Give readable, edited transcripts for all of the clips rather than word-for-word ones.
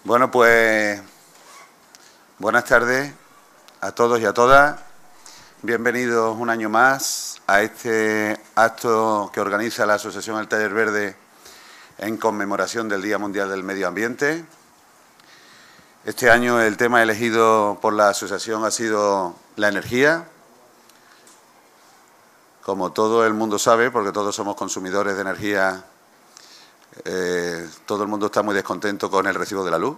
Bueno, pues buenas tardes a todos y a todas. Bienvenidos un año más a este acto que organiza la Asociación El Taller Verde en conmemoración del Día Mundial del Medio Ambiente. Este año el tema elegido por la asociación ha sido la energía. Como todo el mundo sabe, porque todos somos consumidores de energía, todo el mundo está muy descontento con el recibo de la luz.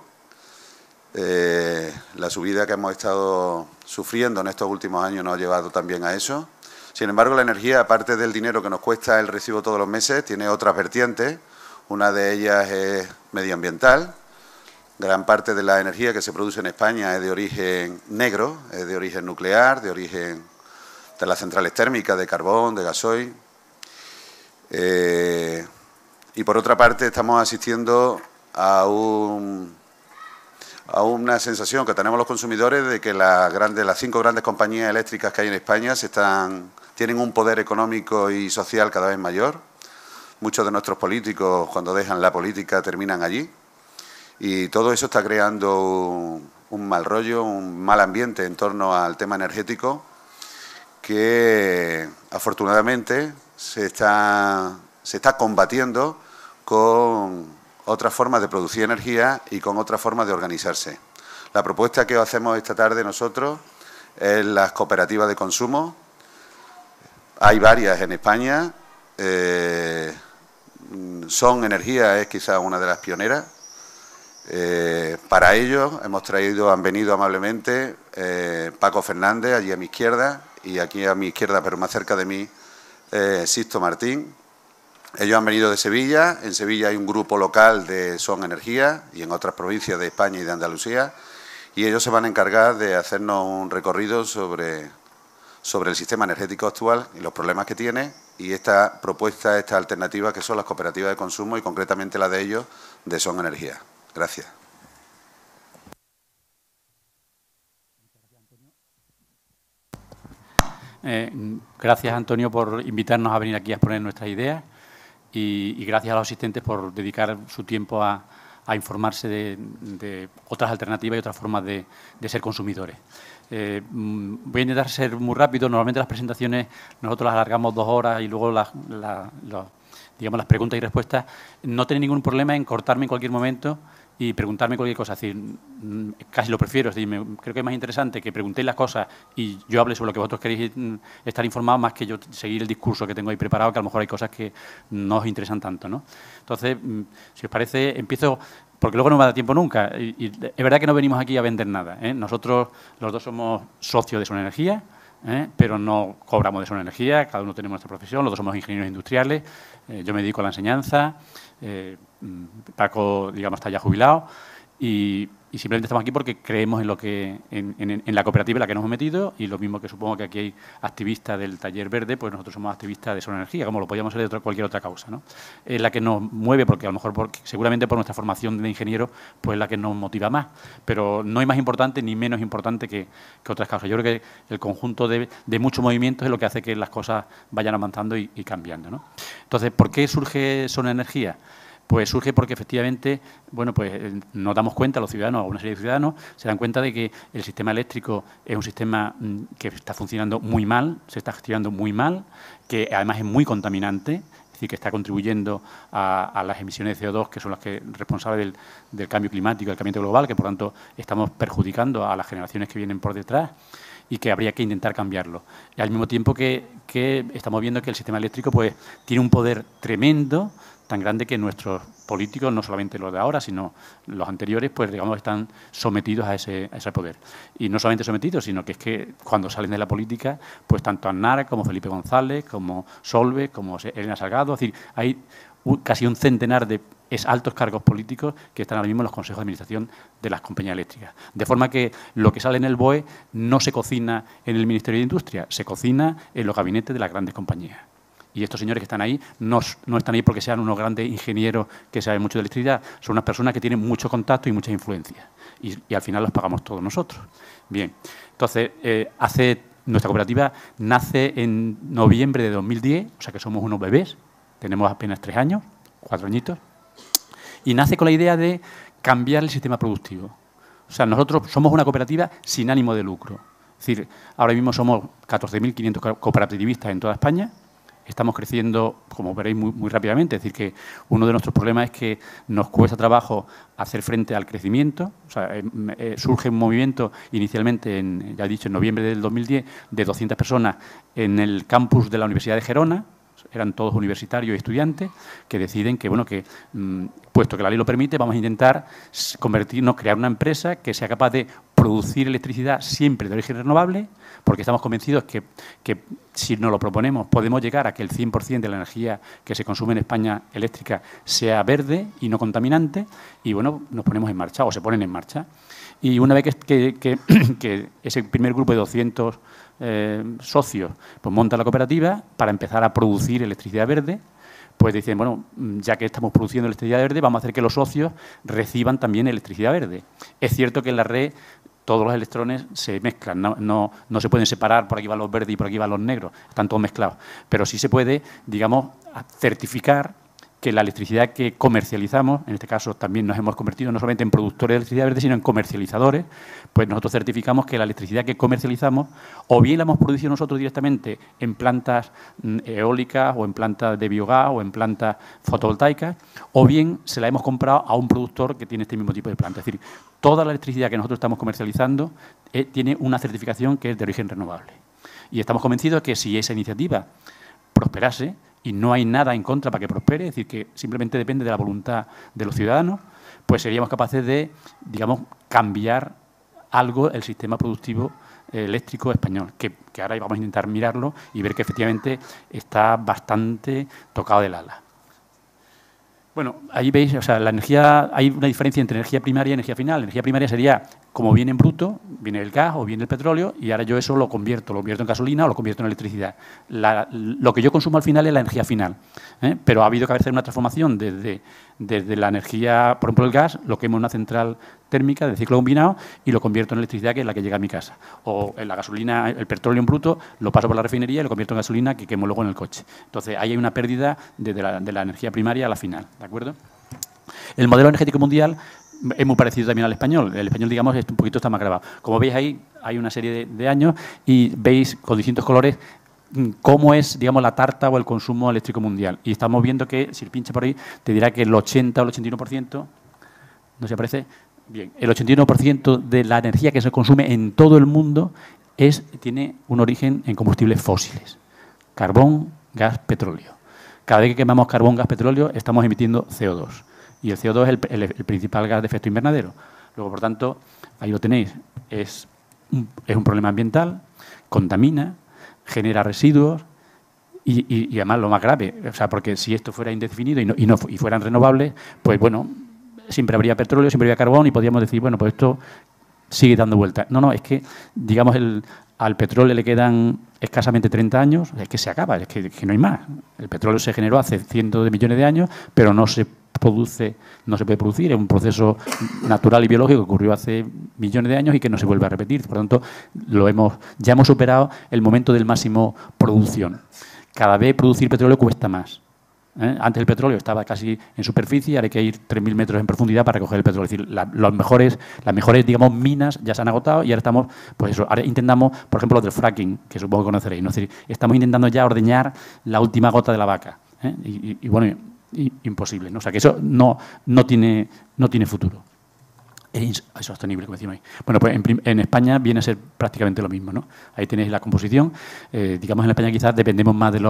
La subida que hemos estado sufriendo en estos últimos años nos ha llevado también a eso. Sin embargo, la energía, aparte del dinero que nos cuesta el recibo todos los meses, tiene otras vertientes. Una de ellas es medioambiental. Gran parte de la energía que se produce en España es de origen negro, es de origen nuclear, de origen de las centrales térmicas, de carbón, de gasoil. Y por otra parte estamos asistiendo a una sensación que tenemos los consumidores de que las 5 grandes compañías eléctricas que hay en España tienen un poder económico y social cada vez mayor. Muchos de nuestros políticos, cuando dejan la política, terminan allí. Y todo eso está creando un mal rollo, un mal ambiente en torno al tema energético que afortunadamente se está combatiendo con otras formas de producir energía y con otras formas de organizarse. La propuesta que hacemos esta tarde nosotros es las cooperativas de consumo. Hay varias en España. Son Energía es quizás una de las pioneras. Para ello han venido amablemente Paco Fernández, allí a mi izquierda, y aquí a mi izquierda, pero más cerca de mí, Sixto Martín. Ellos han venido de Sevilla. En Sevilla hay un grupo local de Son Energía y en otras provincias de España y de Andalucía, y ellos se van a encargar de hacernos un recorrido sobre el sistema energético actual y los problemas que tiene, y esta propuesta, esta alternativa que son las cooperativas de consumo y concretamente la de ellos, de Son Energía. Gracias. Gracias, Antonio, por invitarnos a venir aquí a exponer nuestras ideas y gracias a los asistentes por dedicar su tiempo a informarse de otras alternativas y otras formas de ser consumidores. Voy a intentar ser muy rápido. Normalmente las presentaciones nosotros las alargamos 2 horas y luego las preguntas y respuestas. No tenéis ningún problema en cortarme en cualquier momento y preguntarme cualquier cosa. Es decir, casi lo prefiero. Es decir, creo que es más interesante que preguntéis las cosas y yo hable sobre lo que vosotros queréis estar informados, más que yo seguir el discurso que tengo ahí preparado, que a lo mejor hay cosas que no os interesan tanto, ¿no? Entonces, si os parece, empiezo, porque luego no me da tiempo nunca. Y es verdad que no venimos aquí a vender nada, ¿eh? Nosotros los dos somos socios de Son Energía, pero no cobramos de Son Energía, cada uno tenemos nuestra profesión, los dos somos ingenieros industriales, yo me dedico a la enseñanza, Paco, digamos, está ya jubilado y simplemente estamos aquí porque creemos en la cooperativa en la que nos hemos metido, y lo mismo que supongo que aquí hay activistas del Taller Verde, pues nosotros somos activistas de Son Energía, como lo podríamos ser de cualquier otra causa, ¿no? Es la que nos mueve, porque a lo mejor seguramente por nuestra formación de ingeniero, pues es la que nos motiva más, pero no es más importante ni menos importante que otras causas. Yo creo que el conjunto de muchos movimientos es lo que hace que las cosas vayan avanzando y cambiando, ¿no? Entonces, ¿por qué surge Son Energía? Pues surge porque efectivamente, bueno, pues nos damos cuenta, los ciudadanos, una serie de ciudadanos, se dan cuenta de que el sistema eléctrico es un sistema que está funcionando muy mal, se está gestionando muy mal, que además es muy contaminante, es decir, que está contribuyendo a las emisiones de CO2, que son las que responsables del cambio climático, del calentamiento global, que por tanto estamos perjudicando a las generaciones que vienen por detrás, y que habría que intentar cambiarlo. Y al mismo tiempo que estamos viendo que el sistema eléctrico pues tiene un poder tremendo, tan grande que nuestros políticos, no solamente los de ahora, sino los anteriores, pues digamos están sometidos a ese poder. Y no solamente sometidos, sino que es que cuando salen de la política, pues tanto Aznar como Felipe González, como Solbes, como Elena Salgado, es decir, hay casi un centenar de altos cargos políticos que están ahora mismo en los consejos de administración de las compañías eléctricas. De forma que lo que sale en el BOE no se cocina en el Ministerio de Industria, se cocina en los gabinetes de las grandes compañías. Y estos señores que están ahí no están ahí porque sean unos grandes ingenieros que saben mucho de electricidad, son unas personas que tienen mucho contacto y mucha influencia. Y al final los pagamos todos nosotros. Bien, entonces, nuestra cooperativa nace en noviembre de 2010, o sea que somos unos bebés, tenemos apenas 3 años, 4 añitos, y nace con la idea de cambiar el sistema productivo. O sea, nosotros somos una cooperativa sin ánimo de lucro. Es decir, ahora mismo somos 14.500 cooperativistas en toda España. Estamos creciendo, como veréis, muy rápidamente. Es decir, que uno de nuestros problemas es que nos cuesta trabajo hacer frente al crecimiento. O sea, surge un movimiento inicialmente, ya he dicho, en noviembre del 2010, de 200 personas en el campus de la Universidad de Gerona. Eran todos universitarios y estudiantes que deciden que, bueno, que puesto que la ley lo permite, vamos a intentar crear una empresa que sea capaz de producir electricidad siempre de origen renovable, porque estamos convencidos que si nos lo proponemos podemos llegar a que el 100% de la energía que se consume en España eléctrica sea verde y no contaminante, y bueno, nos ponemos en marcha o se ponen en marcha. Y una vez que ese primer grupo de 200 socios pues monta la cooperativa para empezar a producir electricidad verde, pues dicen, bueno, ya que estamos produciendo electricidad verde, vamos a hacer que los socios reciban también electricidad verde. Es cierto que en la red todos los electrones se mezclan, no se pueden separar, por aquí van los verdes y por aquí van los negros, están todos mezclados. Pero sí se puede, digamos, certificar que la electricidad que comercializamos, en este caso también nos hemos convertido no solamente en productores de electricidad verde, sino en comercializadores, pues nosotros certificamos que la electricidad que comercializamos o bien la hemos producido nosotros directamente en plantas eólicas o en plantas de biogás o en plantas fotovoltaicas, o bien se la hemos comprado a un productor que tiene este mismo tipo de planta. Es decir, toda la electricidad que nosotros estamos comercializando tiene una certificación que es de origen renovable. Y estamos convencidos que si esa iniciativa prosperase, y no hay nada en contra para que prospere, es decir, que simplemente depende de la voluntad de los ciudadanos, pues seríamos capaces de, digamos, cambiar algo el sistema productivo eléctrico español, que ahora vamos a intentar mirarlo y ver que efectivamente está bastante tocado del ala. Bueno, ahí veis, o sea, la energía, hay una diferencia entre energía primaria y energía final. La energía primaria sería, como viene en bruto, viene el gas o viene el petróleo, y ahora yo eso lo convierto en gasolina o lo convierto en electricidad. Lo que yo consumo al final es la energía final, pero ha habido que hacer una transformación desde la energía, por ejemplo, el gas, lo quemo en una central térmica de ciclo combinado y lo convierto en electricidad, que es la que llega a mi casa. O en la gasolina, el petróleo en bruto, lo paso por la refinería y lo convierto en gasolina que quemo luego en el coche. Entonces, ahí hay una pérdida de la energía primaria a la final, ¿de acuerdo? El modelo energético mundial es muy parecido también al español. El español, digamos, un poquito está más grabado. Como veis ahí, hay una serie de años y veis con distintos colores cómo es, digamos, la tarta o el consumo eléctrico mundial. Y estamos viendo que, si pincha por ahí, te dirá que el 80 o el 81%, ¿no se aparece? Bien, el 81% de la energía que se consume en todo el mundo tiene un origen en combustibles fósiles. Carbón, gas, petróleo. Cada vez que quemamos carbón, gas, petróleo, estamos emitiendo CO2. Y el CO2 es el principal gas de efecto invernadero. Luego, por tanto, ahí lo tenéis. Es un problema ambiental, contamina, genera residuos y además lo más grave, o sea, porque si esto fuera indefinido y fueran renovables, pues bueno, siempre habría petróleo, siempre habría carbón y podríamos decir, bueno, pues esto sigue dando vueltas. No, es que, digamos, al petróleo le quedan escasamente 30 años, es que se acaba, es que no hay más. El petróleo se generó hace cientos de millones de años, pero no se puede producir, es un proceso natural y biológico que ocurrió hace millones de años y que no se vuelve a repetir. Por lo tanto, ya hemos superado el momento del máximo producción. Cada vez producir petróleo cuesta más. Antes el petróleo estaba casi en superficie, ahora hay que ir 3.000 metros en profundidad para recoger el petróleo. Es decir, las mejores, digamos, minas ya se han agotado y ahora estamos, pues eso, ahora intentamos, por ejemplo, lo del fracking, que supongo que conoceréis, ¿no? Es decir, estamos intentando ya ordeñar la última gota de la vaca. Y bueno, imposible, ¿no? O sea, que eso no tiene futuro. Es insostenible, como decimos ahí. Bueno, pues en España viene a ser prácticamente lo mismo, ¿no? Ahí tenéis la composición. Digamos, en España quizás dependemos más de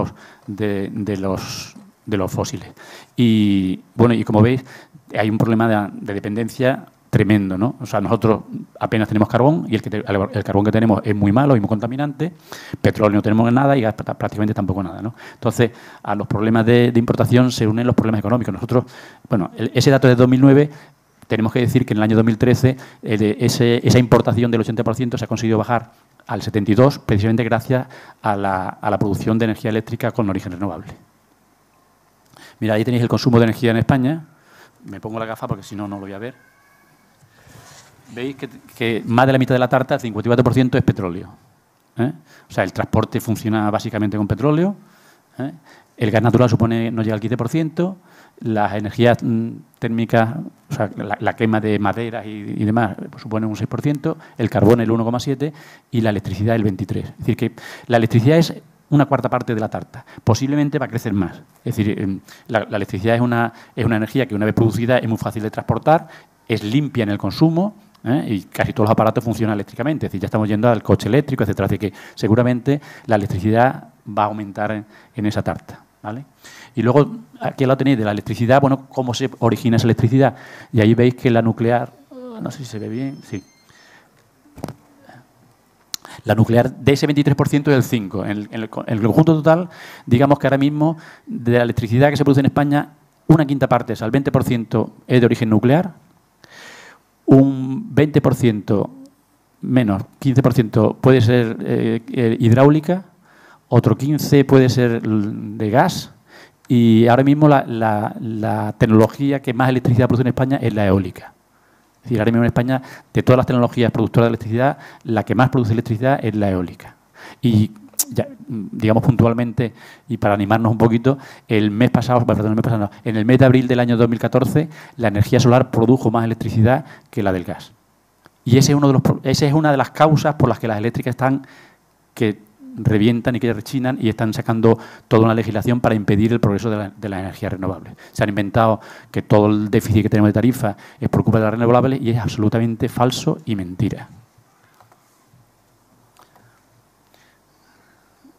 los fósiles. Y bueno, y como veis, hay un problema de dependencia tremendo, ¿no? O sea, nosotros apenas tenemos carbón y el carbón que tenemos es muy malo y muy contaminante, petróleo no tenemos nada y gas prácticamente tampoco nada, ¿no? Entonces, a los problemas de importación se unen los problemas económicos. Nosotros, bueno, ese dato de 2009, tenemos que decir que en el año 2013 esa importación del 80% se ha conseguido bajar al 72%, precisamente gracias a la producción de energía eléctrica con origen renovable. Mira, ahí tenéis el consumo de energía en España. Me pongo la gafa porque si no, no lo voy a ver. Veis que más de la mitad de la tarta, el 54%, es petróleo. O sea, el transporte funciona básicamente con petróleo. El gas natural no llega al 15%. las energías térmicas, o sea, la quema de maderas y demás, pues, supone un 6%, el carbón el 1,7% y la electricidad el 23%. Es decir, que la electricidad es una cuarta parte de la tarta. Posiblemente va a crecer más. Es decir, la electricidad es una energía que una vez producida es muy fácil de transportar, es limpia en el consumo, y casi todos los aparatos funcionan eléctricamente. Es decir, ya estamos yendo al coche eléctrico, etcétera. Así que seguramente la electricidad va a aumentar en esa tarta, ¿vale? Y luego, aquí lo tenéis de la electricidad, bueno, cómo se origina esa electricidad. Y ahí veis que la nuclear, no sé si se ve bien, sí. La nuclear de ese 23% es el 5%. En el conjunto total, digamos que ahora mismo, de la electricidad que se produce en España, una quinta parte, o sea, el 20% es de origen nuclear, un 20% menos, 15% puede ser hidráulica, otro 15% puede ser de gas, y ahora mismo la tecnología que más electricidad produce en España es la eólica. Es decir, ahora mismo en España, de todas las tecnologías productoras de electricidad, la que más produce electricidad es la eólica. Y ya, digamos puntualmente, y para animarnos un poquito, en el mes de abril del año 2014, la energía solar produjo más electricidad que la del gas. Y esa es una de las causas por las que las eléctricas están que revientan y que rechinan y están sacando toda una legislación para impedir el progreso de las energías renovables. Se han inventado que todo el déficit que tenemos de tarifa es por culpa de las renovables y es absolutamente falso y mentira.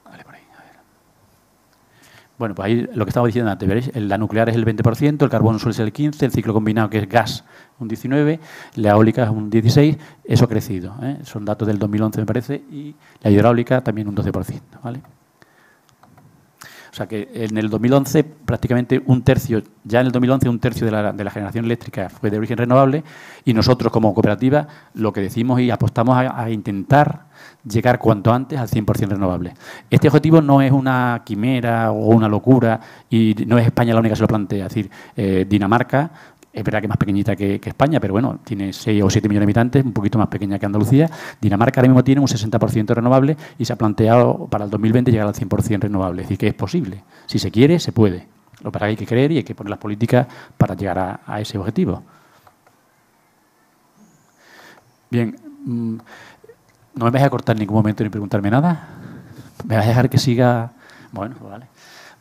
Vale, por ahí, a ver. Bueno, pues ahí lo que estaba diciendo antes, ¿veréis? La nuclear es el 20%, el carbón suele ser el 15%, el ciclo combinado, que es gas, un 19%, la eólica es un 16%, eso ha crecido, ¿eh? Son datos del 2011, me parece, y la hidráulica también un 12%, ¿vale? O sea que en el 2011 prácticamente un tercio de la generación eléctrica fue de origen renovable, y nosotros como cooperativa lo que decimos y apostamos a intentar llegar cuanto antes al 100% renovable. Este objetivo no es una quimera o una locura, y no es España la única que se lo plantea. Es decir, Dinamarca es verdad que es más pequeñita que España, pero bueno, tiene 6 o 7 millones de habitantes, un poquito más pequeña que Andalucía. Dinamarca ahora mismo tiene un 60% renovable y se ha planteado para el 2020 llegar al 100% renovable. Es decir, que es posible. Si se quiere, se puede. Lo que pasa es que hay que creer y hay que poner las políticas para llegar a ese objetivo. Bien, no me vais a cortar en ningún momento ni preguntarme nada. ¿Me vais a dejar que siga? Bueno, pues vale.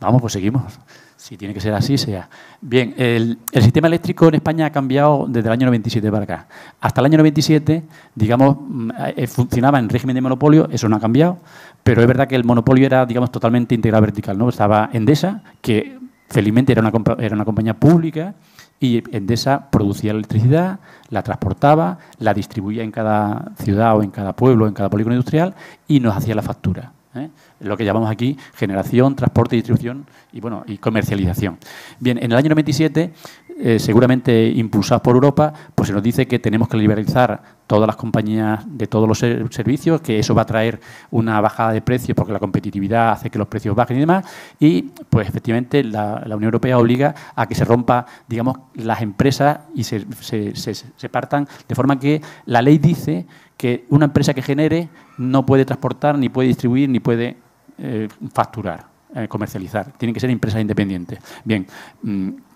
Vamos, pues seguimos. Si tiene que ser así, sea. Bien, el sistema eléctrico en España ha cambiado desde el año 97 para acá. Hasta el año 97, digamos, funcionaba en régimen de monopolio, eso no ha cambiado, pero es verdad que el monopolio era, digamos, totalmente integrado vertical, ¿no? Estaba Endesa, que felizmente era una compañía pública, y Endesa producía la electricidad, la transportaba, la distribuía en cada ciudad o en cada pueblo, en cada polígono industrial, y nos hacía la factura. Lo que llamamos aquí generación, transporte, distribución y comercialización. Bien, en el año 97, seguramente impulsados por Europa, pues se nos dice que tenemos que liberalizar todas las compañías de todos los servicios, que eso va a traer una bajada de precios porque la competitividad hace que los precios bajen y demás, y pues efectivamente la Unión Europea obliga a que se rompa, digamos, las empresas y se partan, de forma que la ley dice que una empresa que genere no puede transportar, ni puede distribuir, ni puede facturar, comercializar. Tienen que ser empresas independientes. Bien,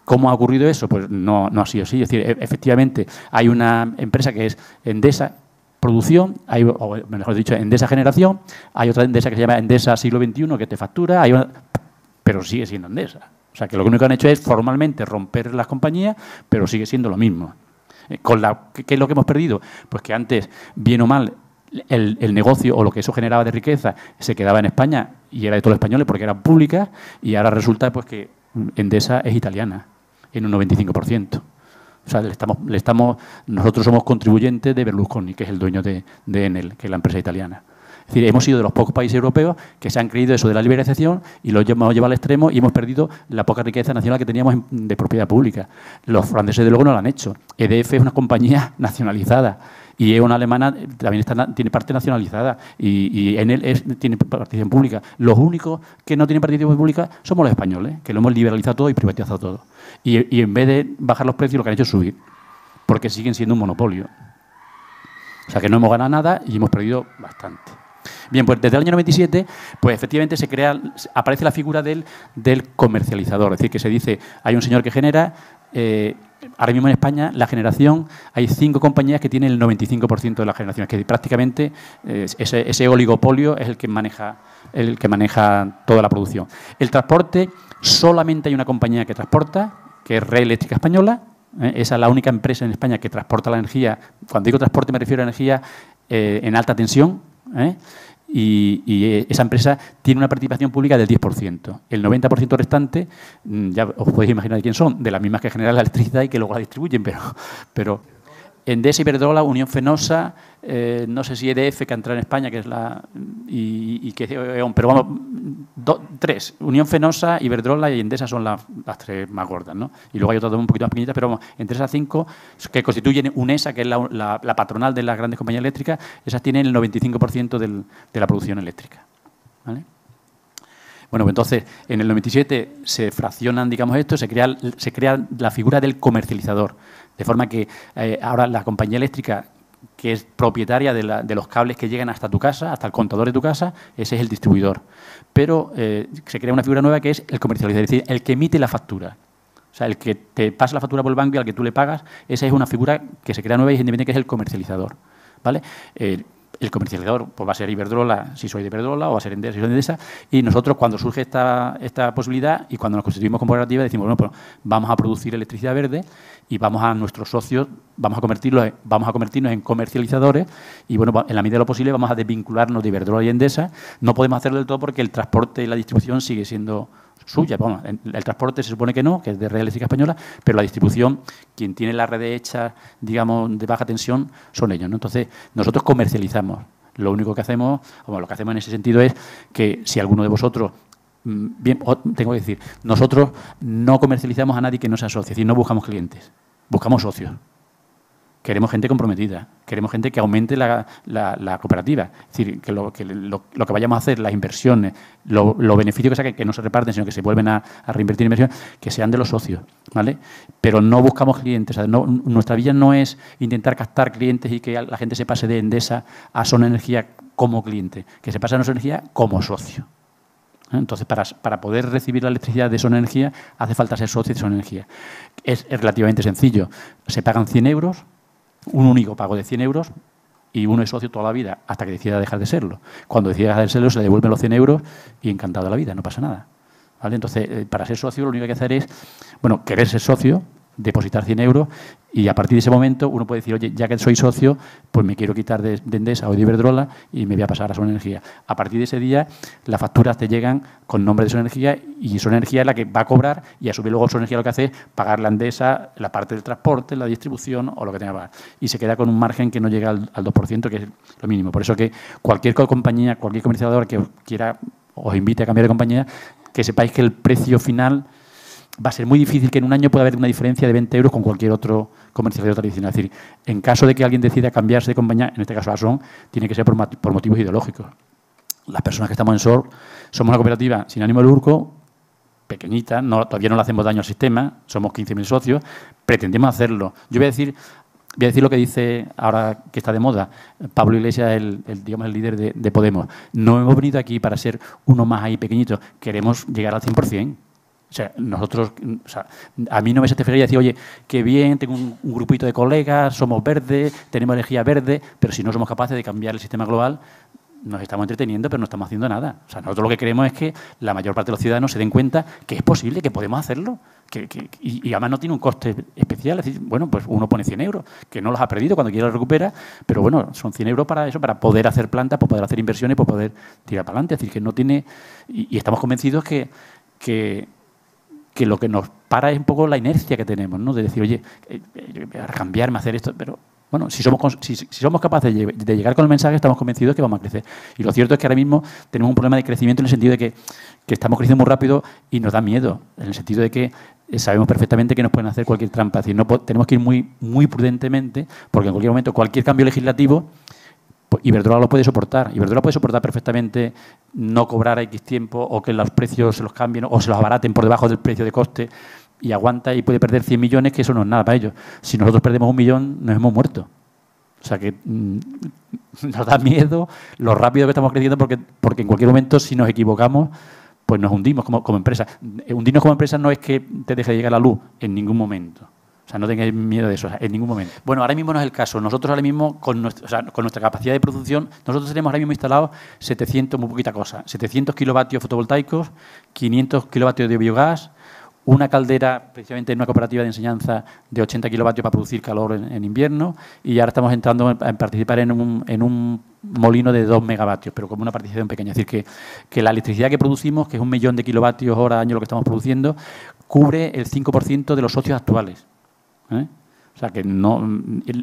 ¿cómo ha ocurrido eso? Pues no ha sido así. Es decir, efectivamente, hay una empresa que es Endesa Producción, o mejor dicho, Endesa Generación, hay otra Endesa que se llama Endesa Siglo XXI, que te factura, pero sigue siendo Endesa. O sea, que lo único que han hecho es formalmente romper las compañías, pero sigue siendo lo mismo. ¿Qué es lo que hemos perdido? Pues que antes, bien o mal, el negocio o lo que eso generaba de riqueza se quedaba en España y era de todos los españoles porque eran públicas, y ahora resulta pues que Endesa es italiana en un 95%. O sea, nosotros somos contribuyentes de Berlusconi, que es el dueño de Enel, que es la empresa italiana. Es decir, hemos sido de los pocos países europeos que se han creído eso de la liberalización y lo hemos llevado al extremo y hemos perdido la poca riqueza nacional que teníamos de propiedad pública. Los franceses, de luego, no lo han hecho. EDF es una compañía nacionalizada y es una alemana, también tiene parte nacionalizada, y Enel tiene participación pública. Los únicos que no tienen participación pública somos los españoles, que lo hemos liberalizado todo y privatizado todo. Y en vez de bajar los precios, lo que han hecho es subir, porque siguen siendo un monopolio. O sea, que no hemos ganado nada y hemos perdido bastante. Bien, pues desde el año 97, pues efectivamente aparece la figura del comercializador. Es decir, que se dice, hay un señor que genera, ahora mismo en España, la generación, hay 5 compañías que tienen el 95% de la generación. Es que prácticamente ese oligopolio es el que maneja toda la producción. El transporte, solamente hay una compañía que transporta, que es Red Eléctrica Española. Esa es la única empresa en España que transporta la energía. Cuando digo transporte me refiero a energía en alta tensión, y esa empresa tiene una participación pública del 10%. El 90% restante, ya os podéis imaginar de quién son, de las mismas que generan la electricidad y que luego la distribuyen, pero Endesa, Iberdrola, Unión Fenosa, no sé si EDF, que ha entrado en España, que es pero vamos, 3. Unión Fenosa, Iberdrola y Endesa son las 3 más gordas, ¿no? Y luego hay otras 2 un poquito más pequeñitas, pero vamos, entre esas 5, que constituyen UNESA, que es la patronal de las grandes compañías eléctricas, esas tienen el 95% de la producción eléctrica, ¿vale? Bueno, pues entonces, en el 97 se fraccionan, digamos, esto, se crea la figura del comercializador, de forma que ahora la compañía eléctrica, que es propietaria de los cables que llegan hasta tu casa, hasta el contador de tu casa, ese es el distribuidor. Pero se crea una figura nueva que es el comercializador, es decir, el que emite la factura. O sea, el que te pasa la factura por el banco y al que tú le pagas, esa es una figura que se crea nueva y es independiente, que es el comercializador, ¿vale? El comercializador pues va a ser Iberdrola, si soy de Iberdrola, o va a ser Endesa, si soy de Endesa. Y nosotros, cuando surge esta posibilidad y cuando nos constituimos como cooperativa, decimos, bueno, pues vamos a producir electricidad verde y vamos a nuestros socios, vamos a convertirnos en comercializadores y, bueno, en la medida de lo posible vamos a desvincularnos de Iberdrola y Endesa. No podemos hacerlo del todo porque el transporte y la distribución sigue siendo suya. Bueno, el transporte se supone que no, que es de Red Eléctrica Española, pero la distribución, quien tiene las redes hechas, digamos, de baja tensión, son ellos, ¿no? Entonces, nosotros comercializamos. Lo único que hacemos, lo que hacemos en ese sentido es que si alguno de vosotros, bien, tengo que decir, nosotros no comercializamos a nadie que no se asocie, es decir, no buscamos clientes, buscamos socios. Queremos gente comprometida, queremos gente que aumente la cooperativa. Es decir, que lo que vayamos a hacer, las inversiones, los beneficios que saquen, que no se reparten, sino que se vuelven a reinvertir en inversión, que sean de los socios, ¿vale? Pero no buscamos clientes. O sea, nuestra vía no es intentar captar clientes y que la gente se pase de Endesa a Son Energía como cliente, que se pase a Son Energía como socio. Entonces, para poder recibir la electricidad de Son Energía, hace falta ser socio de Son Energía. Es relativamente sencillo. Se pagan 100 euros, un único pago de 100 euros y uno es socio toda la vida hasta que decida dejar de serlo. Cuando decida dejar de serlo se le devuelven los 100 euros y encantado de la vida, no pasa nada, ¿vale? Entonces, para ser socio lo único que hay que hacer es, bueno, querer ser socio, depositar 100 euros y a partir de ese momento uno puede decir, oye, ya que soy socio, pues me quiero quitar de Endesa o de Iberdrola y me voy a pasar a Son Energía. A partir de ese día, las facturas te llegan con nombre de Son Energía y Son Energía es la que va a cobrar y a su vez luego Son Energía lo que hace es pagar la Endesa, la parte del transporte, la distribución o lo que tenga que pagar. Y se queda con un margen que no llega al 2%, que es lo mínimo. Por eso que cualquier compañía, cualquier comercializador que quiera os invite a cambiar de compañía, que sepáis que el precio final va a ser muy difícil que en un año pueda haber una diferencia de 20 euros con cualquier otro comercializador tradicional. Es decir, en caso de que alguien decida cambiarse de compañía, en este caso a Son, tiene que ser por motivos ideológicos. Las personas que estamos en Son somos una cooperativa sin ánimo de lucro, pequeñita, todavía no le hacemos daño al sistema, somos 15.000 socios, pretendemos hacerlo. Yo voy a decir lo que dice ahora que está de moda Pablo Iglesias, el líder de Podemos. No hemos venido aquí para ser uno más ahí pequeñito, queremos llegar al 100%. O sea, a mí no me satisfaría decir, oye, qué bien, tengo un grupito de colegas, somos verdes, tenemos energía verde, pero si no somos capaces de cambiar el sistema global, nos estamos entreteniendo, pero no estamos haciendo nada. O sea, nosotros lo que queremos es que la mayor parte de los ciudadanos se den cuenta que es posible, que podemos hacerlo, y además no tiene un coste especial. Es decir, bueno, pues uno pone 100 euros, que no los ha perdido, cuando quiera los recupera, pero bueno, son 100 euros para eso, para poder hacer plantas, para poder hacer inversiones, para poder tirar para adelante. Es decir, que no tiene... Y estamos convencidos que lo que nos para es un poco la inercia que tenemos, ¿no? De decir, oye, cambiarme, hacer esto, pero bueno, si somos capaces de llegar con el mensaje, estamos convencidos que vamos a crecer. Y lo cierto es que ahora mismo tenemos un problema de crecimiento en el sentido de que estamos creciendo muy rápido y nos da miedo, en el sentido de que sabemos perfectamente que nos pueden hacer cualquier trampa. Es decir, tenemos que ir muy, muy prudentemente, porque en cualquier momento, cualquier cambio legislativo, Iberdrola lo puede soportar. Iberdrola puede soportar perfectamente no cobrar X tiempo o que los precios se los cambien o se los abaraten por debajo del precio de coste y aguanta y puede perder 100 millones, que eso no es nada para ellos. Si nosotros perdemos 1 millón, nos hemos muerto. O sea que nos da miedo lo rápido que estamos creciendo porque en cualquier momento, si nos equivocamos, pues nos hundimos como empresa. Hundirnos como empresa no es que te deje de llegar la luz en ningún momento. O sea, no tengáis miedo de eso, o sea, en ningún momento. Bueno, ahora mismo no es el caso. Nosotros ahora mismo, con nuestra capacidad de producción, nosotros tenemos ahora mismo instalados 700, muy poquita cosa, 700 kilovatios fotovoltaicos, 500 kilovatios de biogás, una caldera, precisamente en una cooperativa de enseñanza, de 80 kilovatios para producir calor en invierno, y ahora estamos entrando a participar en un molino de 2 megavatios, pero como una participación pequeña. Es decir, que la electricidad que producimos, que es 1 millón de kilovatios hora año lo que estamos produciendo, cubre el 5% de los socios actuales. O sea, que no,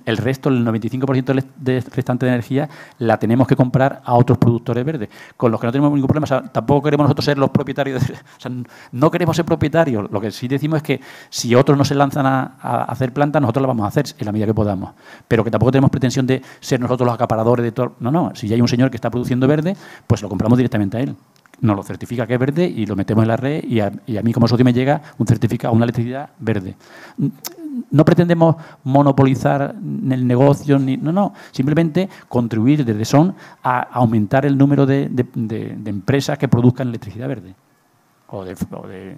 el resto, el 95% del restante de energía, la tenemos que comprar a otros productores verdes, con los que no tenemos ningún problema. O sea, tampoco queremos nosotros ser los propietarios. O sea, no queremos ser propietarios. Lo que sí decimos es que si otros no se lanzan a hacer plantas, nosotros las vamos a hacer en la medida que podamos. Pero que tampoco tenemos pretensión de ser nosotros los acaparadores de todo. No. Si ya hay un señor que está produciendo verde, pues lo compramos directamente a él. Nos lo certifica que es verde y lo metemos en la red y a mí como socio me llega un certificado, una electricidad verde. No pretendemos monopolizar el negocio, no. Simplemente contribuir desde SON a aumentar el número de empresas que produzcan electricidad verde o de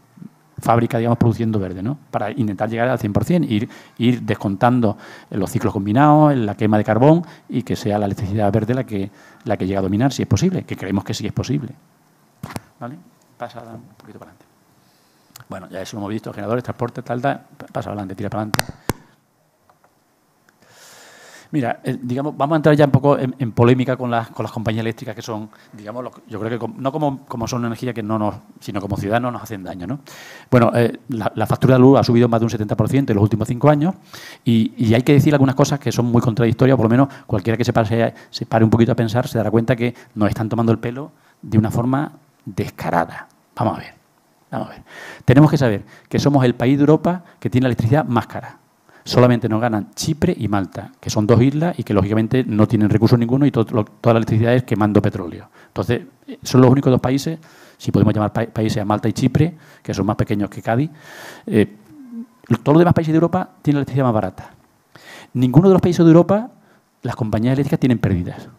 fábrica, digamos, produciendo verde, ¿no? Para intentar llegar al 100%, ir descontando los ciclos combinados, la quema de carbón y que sea la electricidad verde la que llegue a dominar, si es posible, que creemos que sí es posible. ¿Vale? Pasa un poquito para adelante. Bueno, ya eso lo hemos visto, generadores, transporte, tal, pasa adelante, tira para adelante. Mira, digamos, vamos a entrar ya un poco en polémica con las compañías eléctricas que son, digamos, yo creo que no como son energía que no nos, sino como ciudadanos nos hacen daño, ¿no? Bueno, la factura de luz ha subido más de un 70% en los últimos 5 años y hay que decir algunas cosas que son muy contradictorias, o por lo menos cualquiera que se pare un poquito a pensar se dará cuenta que nos están tomando el pelo de una forma descarada. Vamos a ver. Tenemos que saber que somos el país de Europa que tiene la electricidad más cara. Solamente nos ganan Chipre y Malta, que son 2 islas y que lógicamente no tienen recursos ninguno y toda la electricidad es quemando petróleo. Entonces, son los únicos 2 países, si podemos llamar países a Malta y Chipre, que son más pequeños que Cádiz. Todos los demás países de Europa tienen la electricidad más barata. Ninguno de los países de Europa, las compañías eléctricas tienen pérdidas.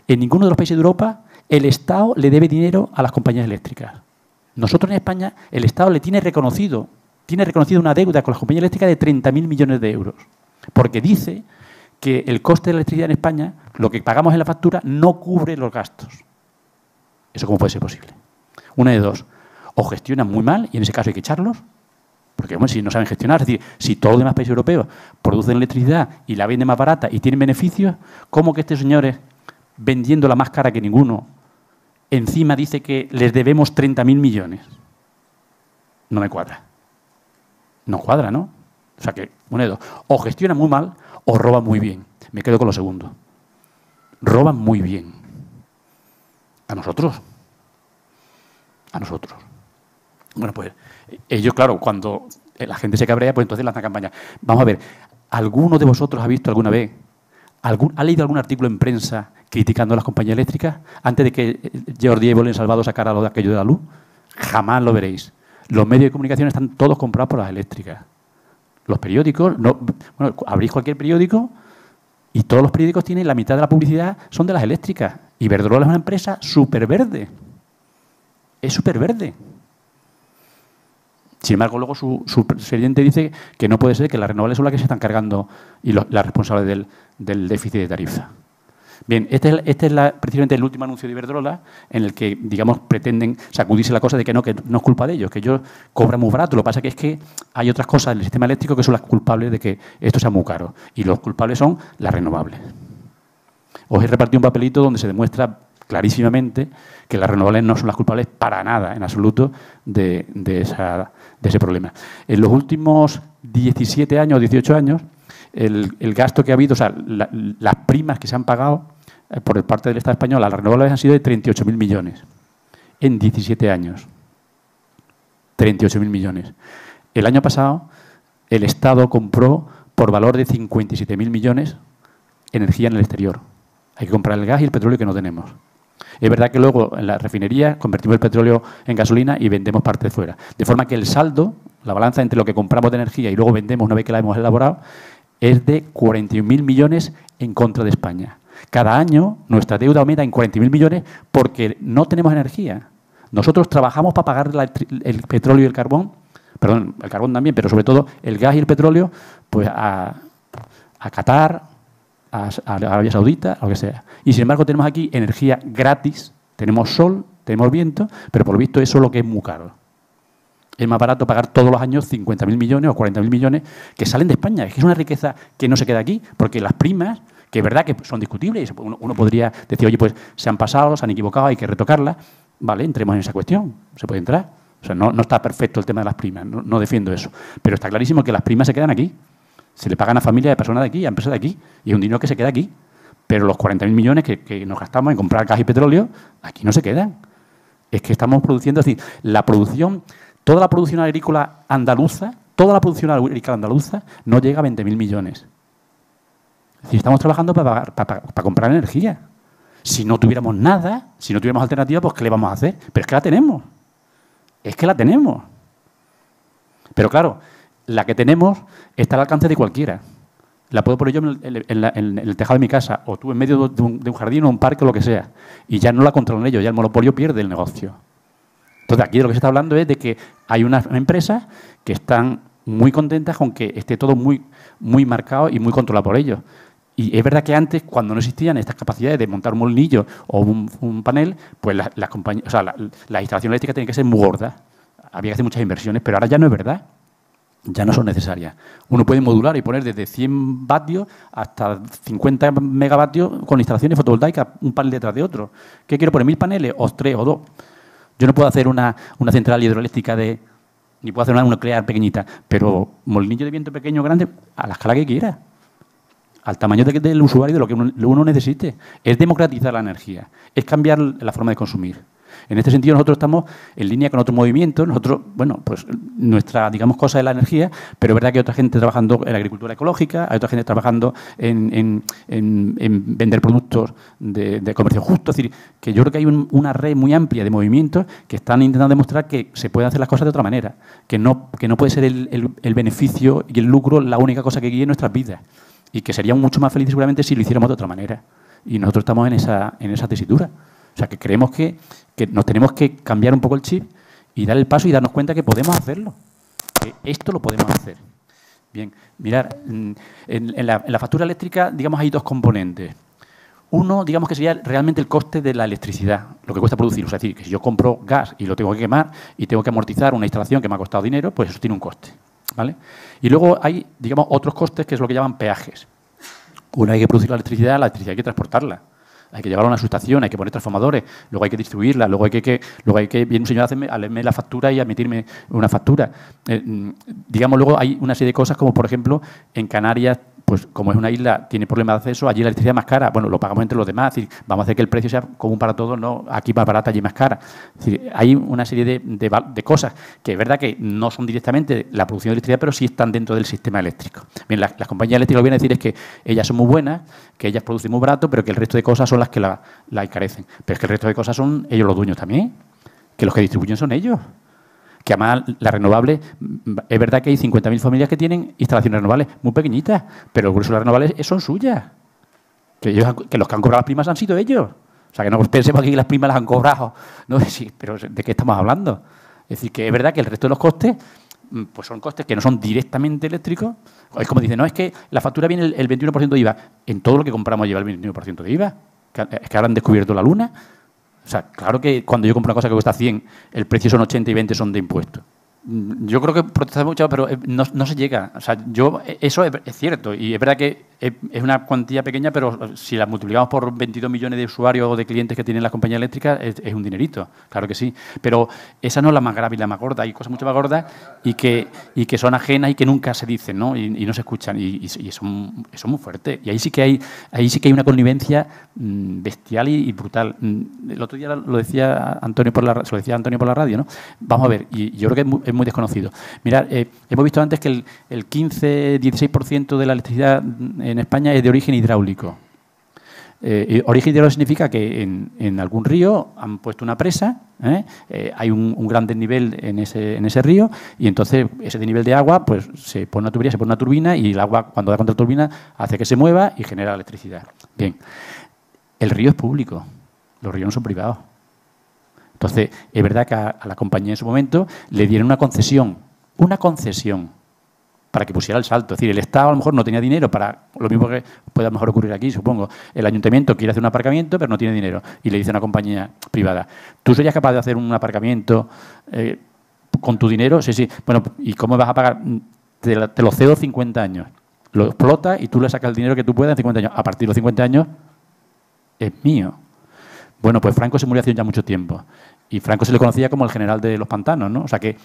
En ninguno de los países de Europa, el Estado le debe dinero a las compañías eléctricas. Nosotros en España, el Estado le tiene reconocido una deuda con las compañías eléctricas de 30.000 millones de euros, porque dice que el coste de la electricidad en España, lo que pagamos en la factura, no cubre los gastos. ¿Eso cómo puede ser posible? Una de dos, o gestionan muy mal, y en ese caso hay que echarlos, porque bueno, si no saben gestionar, es decir, si todos los demás países europeos producen electricidad y la venden más barata y tienen beneficios, ¿cómo que estos señores, vendiéndola más cara que ninguno, encima dice que les debemos 30.000 millones? No me cuadra. No cuadra, ¿no? O sea que, una de dos. O gestionan muy mal o roban muy bien. Me quedo con lo segundo. Roban muy bien. ¿A nosotros? A nosotros. Bueno, pues ellos, claro, cuando la gente se cabrea, pues entonces lanzan campaña. Vamos a ver, ¿alguno de vosotros ha visto alguna vez, ha leído algún artículo en prensa criticando a las compañías eléctricas antes de que Jordi Évole en Salvador sacara lo de aquello de la luz? Jamás lo veréis. Los medios de comunicación están todos comprados por las eléctricas. Los periódicos, bueno, abrís cualquier periódico y todos los periódicos tienen la mitad de la publicidad son de las eléctricas. Y Iberdrola es una empresa súper verde. Es súper verde. Sin embargo, luego su presidente dice que no puede ser, que las renovables son las que se están cargando y las responsables del déficit de tarifa. Bien, este es precisamente el último anuncio de Iberdrola en el que, digamos, pretenden sacudirse la cosa de que no es culpa de ellos, que ellos cobran muy barato. Lo que pasa es que hay otras cosas en el sistema eléctrico que son las culpables de que esto sea muy caro. Y los culpables son las renovables. Os he repartido un papelito donde se demuestra clarísimamente que las renovables no son las culpables para nada, en absoluto, de ese problema. En los últimos 17 años o 18 años, el gasto que ha habido, o sea, las primas que se han pagado por parte del Estado español a las renovables han sido de 38.000 millones. En 17 años. 38.000 millones. El año pasado, el Estado compró por valor de 57.000 millones energía en el exterior. Hay que comprar el gas y el petróleo que no tenemos. Es verdad que luego en la refinería convertimos el petróleo en gasolina y vendemos parte de fuera. De forma que el saldo, la balanza entre lo que compramos de energía y luego vendemos una vez que la hemos elaborado, es de 41.000 millones en contra de España. Cada año nuestra deuda aumenta en 40.000 millones porque no tenemos energía. Nosotros trabajamos para pagar el petróleo y el carbón, perdón, el carbón también, pero sobre todo el gas y el petróleo, pues a Qatar, a Arabia Saudita, a lo que sea. Y sin embargo tenemos aquí energía gratis, tenemos sol, tenemos viento, pero por lo visto eso es lo que es muy caro. Es más barato pagar todos los años 50.000 millones o 40.000 millones que salen de España. Es que es una riqueza que no se queda aquí, porque las primas, que es verdad que son discutibles, uno podría decir, oye, pues se han pasado, se han equivocado, hay que retocarlas. Vale, entremos en esa cuestión, se puede entrar. O sea, no está perfecto el tema de las primas, no defiendo eso. Pero está clarísimo que las primas se quedan aquí. Se le pagan a familias de personas de aquí, a empresas de aquí, y es un dinero que se queda aquí. Pero los 40.000 millones que nos gastamos en comprar gas y petróleo, aquí no se quedan. Es que estamos produciendo, es decir, la producción, toda la producción agrícola andaluza, no llega a 20.000 millones. Es decir, estamos trabajando para comprar energía. Si no tuviéramos nada, si no tuviéramos alternativa, pues ¿qué le vamos a hacer? Pero es que la tenemos. Es que la tenemos. Pero claro, la que tenemos está al alcance de cualquiera. La puedo poner yo en el tejado de mi casa, o tú en medio de un jardín o un parque o lo que sea. Y ya no la controlan ellos, ya el monopolio pierde el negocio. Entonces, aquí de lo que se está hablando es de que hay unas empresas que están muy contentas con que esté todo muy marcado y muy controlado por ellos. Y es verdad que antes, cuando no existían estas capacidades de montar un molinillo o un panel, pues las compañías, o sea, las instalaciones eléctricas tenían que ser muy gordas. Había que hacer muchas inversiones, pero ahora ya no es verdad. Ya no son necesarias. Uno puede modular y poner desde 100 vatios hasta 50 megavatios con instalaciones fotovoltaicas, un panel detrás de otro. ¿Qué quiero poner? ¿1000 paneles? ¿O 3 o 2? Yo no puedo hacer una central hidroeléctrica ni puedo hacer una nuclear pequeñita, pero molinillo de viento pequeño o grande, a la escala que quiera. Al tamaño del usuario, de lo que uno necesite. Es democratizar la energía, es cambiar la forma de consumir. En este sentido, nosotros estamos en línea con otro movimiento. Nosotros, bueno, pues nuestra, digamos, cosa es la energía, pero es verdad que hay otra gente trabajando en la agricultura ecológica, hay otra gente trabajando en vender productos de comercio justo. Es decir, que yo creo que hay una red muy amplia de movimientos que están intentando demostrar que se pueden hacer las cosas de otra manera, que no puede ser el beneficio y el lucro la única cosa que guíe nuestras vidas, y que seríamos mucho más felices seguramente si lo hiciéramos de otra manera. Y nosotros estamos en esa tesitura. O sea, que creemos que nos tenemos que cambiar un poco el chip y dar el paso y darnos cuenta que podemos hacerlo. Que esto lo podemos hacer. Bien, mirar, en la factura eléctrica, digamos, hay dos componentes. Uno, digamos, que sería realmente el coste de la electricidad, lo que cuesta producir. O sea, es decir, que si yo compro gas y lo tengo que quemar y tengo que amortizar una instalación que me ha costado dinero, pues eso tiene un coste, ¿vale? Y luego hay, digamos, otros costes que es lo que llaman peajes. Una, hay que producir la electricidad hay que transportarla. Hay que llevarla a una subestación, hay que poner transformadores, luego hay que distribuirla, luego hay que viene un señor a leerme la factura y a emitirme una factura. Digamos, luego hay una serie de cosas como, por ejemplo, en Canarias, pues como es una isla, tiene problemas de acceso, allí la electricidad es más cara. Bueno, lo pagamos entre los demás, es decir, vamos a hacer que el precio sea común para todos, no aquí más barata, allí más cara. Es decir, hay una serie de cosas que es verdad que no son directamente la producción de electricidad, pero sí están dentro del sistema eléctrico. Bien, las compañías eléctricas lo que vienen a decir es que ellas son muy buenas, que ellas producen muy barato, pero que el resto de cosas son las que la encarecen. Pero es que el resto de cosas son ellos los dueños también, que los que distribuyen son ellos. Que además la renovable, es verdad que hay 50.000 familias que tienen instalaciones renovables muy pequeñitas, pero el grueso de las renovables son suyas. Que los que han cobrado las primas han sido ellos. O sea, que no pensemos que las primas las han cobrado. No, sí, pero ¿de qué estamos hablando? Es decir, que es verdad que el resto de los costes, pues son costes que no son directamente eléctricos. Es como dicen, no, es que la factura viene el 21% de IVA. En todo lo que compramos lleva el 21% de IVA. Es que ahora han descubierto la luna. O sea, claro que cuando yo compro una cosa que cuesta 100, el precio son 80 y 20 son de impuestos. Yo creo que protestamos mucho, pero no se llega. O sea, eso es cierto y es verdad que es una cuantía pequeña, pero si la multiplicamos por 22 millones de usuarios o de clientes que tienen las compañías eléctricas, es un dinerito, claro que sí. Pero esa no es la más grave y la más gorda. Hay cosas mucho más gordas y que son ajenas y que nunca se dicen, ¿no? Y no se escuchan y son muy fuertes. Y ahí sí que hay una connivencia bestial y brutal. El otro día lo decía Antonio por la radio, ¿no? Vamos a ver, y yo creo que es muy desconocido. Mirad, hemos visto antes que el 15-16% de la electricidad en España es de origen hidráulico. Origen hidráulico significa que en algún río han puesto una presa, hay un gran desnivel en ese río y entonces ese desnivel de agua pues se pone una tubería, se pone una turbina y el agua cuando da contra la turbina hace que se mueva y genera electricidad. Bien, el río es público, los ríos no son privados. Entonces, es verdad que a la compañía en su momento le dieron una concesión para que pusiera el salto. Es decir, el Estado a lo mejor no tenía dinero para lo mismo que puede a lo mejor ocurrir aquí, supongo. El ayuntamiento quiere hacer un aparcamiento, pero no tiene dinero. Y le dice a una compañía privada, ¿tú serías capaz de hacer un aparcamiento con tu dinero? Sí, sí. Bueno, ¿y cómo vas a pagar? Te lo cedo 50 años. Lo explotas y tú le sacas el dinero que tú puedas en 50 años. A partir de los 50 años es mío. Bueno, pues Franco se murió hace ya mucho tiempo. Y Franco se le conocía como el general de los pantanos, ¿no? O sea que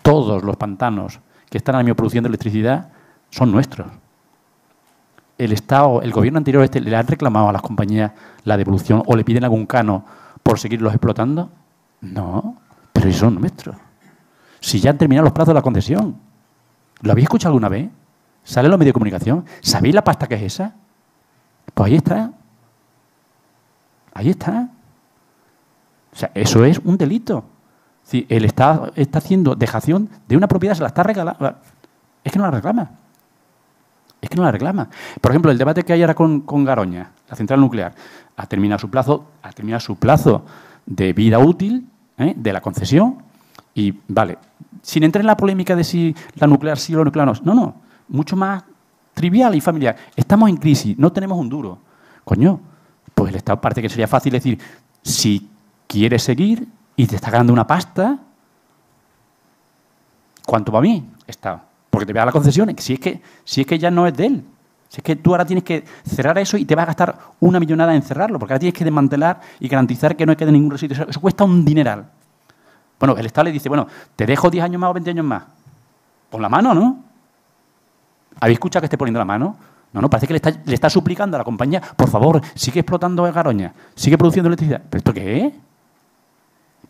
todos los pantanos que están ahora mismo produciendo electricidad son nuestros. El Estado, el gobierno anterior ¿le han reclamado a las compañías la devolución o le piden algún cano por seguirlos explotando? No, pero esos son nuestros. Si ya han terminado los plazos de la concesión. ¿Lo habéis escuchado alguna vez? ¿Sale en los medios de comunicación? ¿Sabéis la pasta que es esa? Pues ahí está. Ahí está. O sea, eso es un delito. Si el Estado está haciendo dejación de una propiedad, se la está regalando. Es que no la reclama. Es que no la reclama. Por ejemplo, el debate que hay ahora con Garoña, la central nuclear, ha terminado su plazo de vida útil, de la concesión, y vale, sin entrar en la polémica de si la nuclear sí o la nuclear no. No, mucho más trivial y familiar. Estamos en crisis, no tenemos un duro. Coño, pues el Estado parece que sería fácil decir, si quieres seguir y te está ganando una pasta, ¿cuánto para mí? Estado. Porque te voy a dar la concesión. Si es que ya no es de él. Si es que tú ahora tienes que cerrar eso y te vas a gastar una millonada en cerrarlo, porque ahora tienes que desmantelar y garantizar que no quede ningún residuo. Eso cuesta un dineral. Bueno, el Estado le dice, bueno, te dejo 10 años más o 20 años más. Pon la mano, ¿no? ¿Habéis escuchado que esté poniendo la mano? No, parece que le está suplicando a la compañía, por favor, sigue explotando Garoña, sigue produciendo electricidad. ¿Pero esto qué es?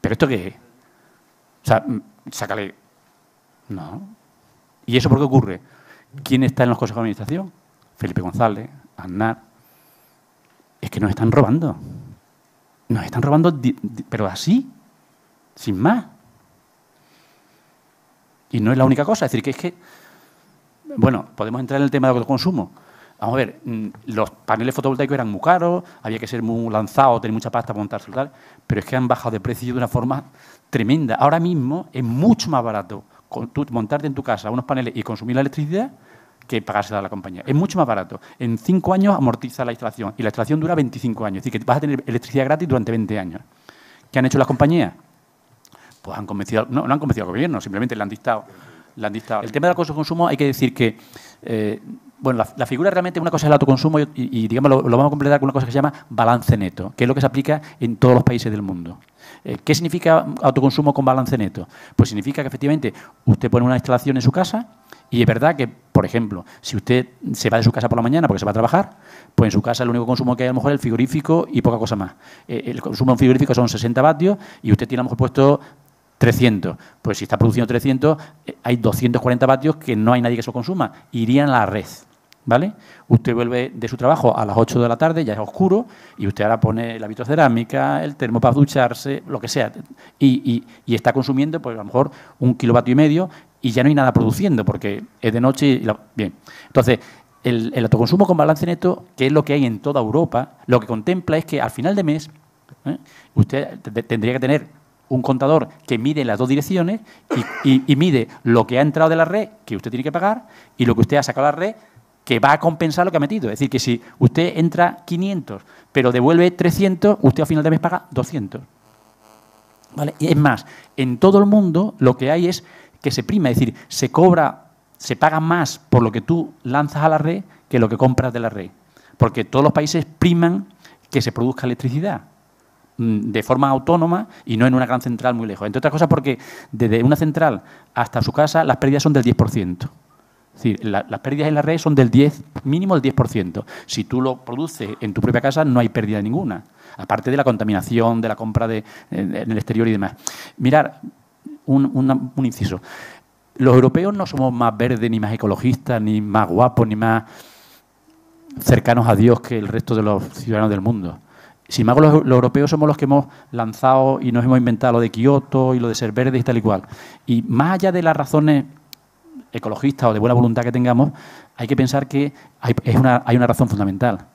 ¿Pero esto qué es? O sea, sácale. No. ¿Y eso por qué ocurre? ¿Quién está en los consejos de administración? Felipe González, Aznar. Es que nos están robando. Nos están robando, pero así, sin más. Y no es la única cosa. Es decir, que es que, bueno, podemos entrar en el tema del autoconsumo. Vamos a ver, los paneles fotovoltaicos eran muy caros, había que ser muy lanzados, tener mucha pasta para montarse y tal, pero es que han bajado de precio de una forma tremenda. Ahora mismo es mucho más barato tú montarte en tu casa unos paneles y consumir la electricidad que pagársela a la compañía. Es mucho más barato. En 5 años amortiza la instalación y la instalación dura 25 años. Es decir, que vas a tener electricidad gratis durante 20 años. ¿Qué han hecho las compañías? Pues han convencido, no han convencido al gobierno, simplemente le han dictado. El tema del consumo hay que decir que bueno, la figura realmente, una cosa es el autoconsumo y digamos, lo vamos a completar con una cosa que se llama balance neto, que es lo que se aplica en todos los países del mundo. ¿Qué significa autoconsumo con balance neto? Pues significa que efectivamente usted pone una instalación en su casa y es verdad que, por ejemplo, si usted se va de su casa por la mañana porque se va a trabajar, pues en su casa el único consumo que hay a lo mejor es el frigorífico y poca cosa más. El consumo en frigorífico son 60 vatios y usted tiene a lo mejor puesto 300. Pues si está produciendo 300, hay 240 vatios que no hay nadie que se lo consuma. Irían a la red, ¿vale? Usted vuelve de su trabajo a las 8 de la tarde, ya es oscuro, y usted ahora pone la vitrocerámica, el termo para ducharse, lo que sea, y está consumiendo, pues a lo mejor 1,5 kilovatios y ya no hay nada produciendo, porque es de noche y bien. Entonces, el autoconsumo con balance neto, que es lo que hay en toda Europa, lo que contempla es que al final de mes usted tendría que tener un contador que mide las dos direcciones y mide lo que ha entrado de la red, que usted tiene que pagar, y lo que usted ha sacado de la red, que va a compensar lo que ha metido. Es decir, que si usted entra 500, pero devuelve 300, usted al final de mes paga 200. ¿Vale? Y es más, en todo el mundo lo que hay es que se prima, es decir, se paga más por lo que tú lanzas a la red que lo que compras de la red. Porque todos los países priman que se produzca electricidad de forma autónoma y no en una gran central muy lejos. Entre otras cosas porque desde una central hasta su casa las pérdidas son del 10%. Es decir, las pérdidas en la red son del 10, mínimo del 10%. Si tú lo produces en tu propia casa no hay pérdida ninguna, aparte de la contaminación, de la compra en el exterior y demás. Mirar, un inciso. Los europeos no somos más verdes, ni más ecologistas, ni más guapos, ni más... cercanos a Dios que el resto de los ciudadanos del mundo. Sin embargo, los europeos somos los que hemos lanzado y nos hemos inventado lo de Kioto y lo de ser verdes y tal y cual. Y más allá de las razones ecologistas o de buena voluntad que tengamos, hay que pensar que hay una razón fundamental.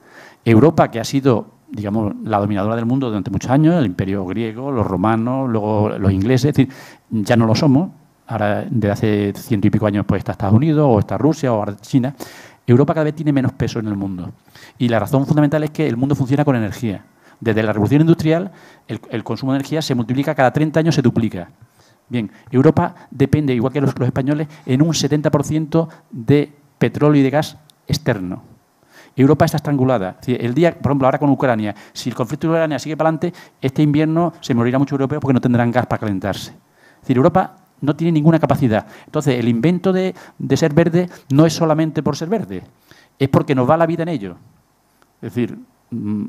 Europa, que ha sido, digamos, la dominadora del mundo durante muchos años, el imperio griego, los romanos, luego los ingleses, es decir, ya no lo somos. Ahora, desde hace 100 y pico años, pues está Estados Unidos, o está Rusia, o ahora China. Europa cada vez tiene menos peso en el mundo. Y la razón fundamental es que el mundo funciona con energía. Desde la revolución industrial, el consumo de energía se multiplica, cada 30 años se duplica. Bien, Europa depende, igual que los españoles, en un 70% de petróleo y de gas externo. Europa está estrangulada. Es decir, el día, por ejemplo, ahora con Ucrania, si el conflicto de Ucrania sigue para adelante, este invierno se morirá mucho europeos porque no tendrán gas para calentarse. Es decir, Europa no tiene ninguna capacidad. Entonces, el invento de ser verde no es solamente por ser verde, es porque nos va la vida en ello. Es decir,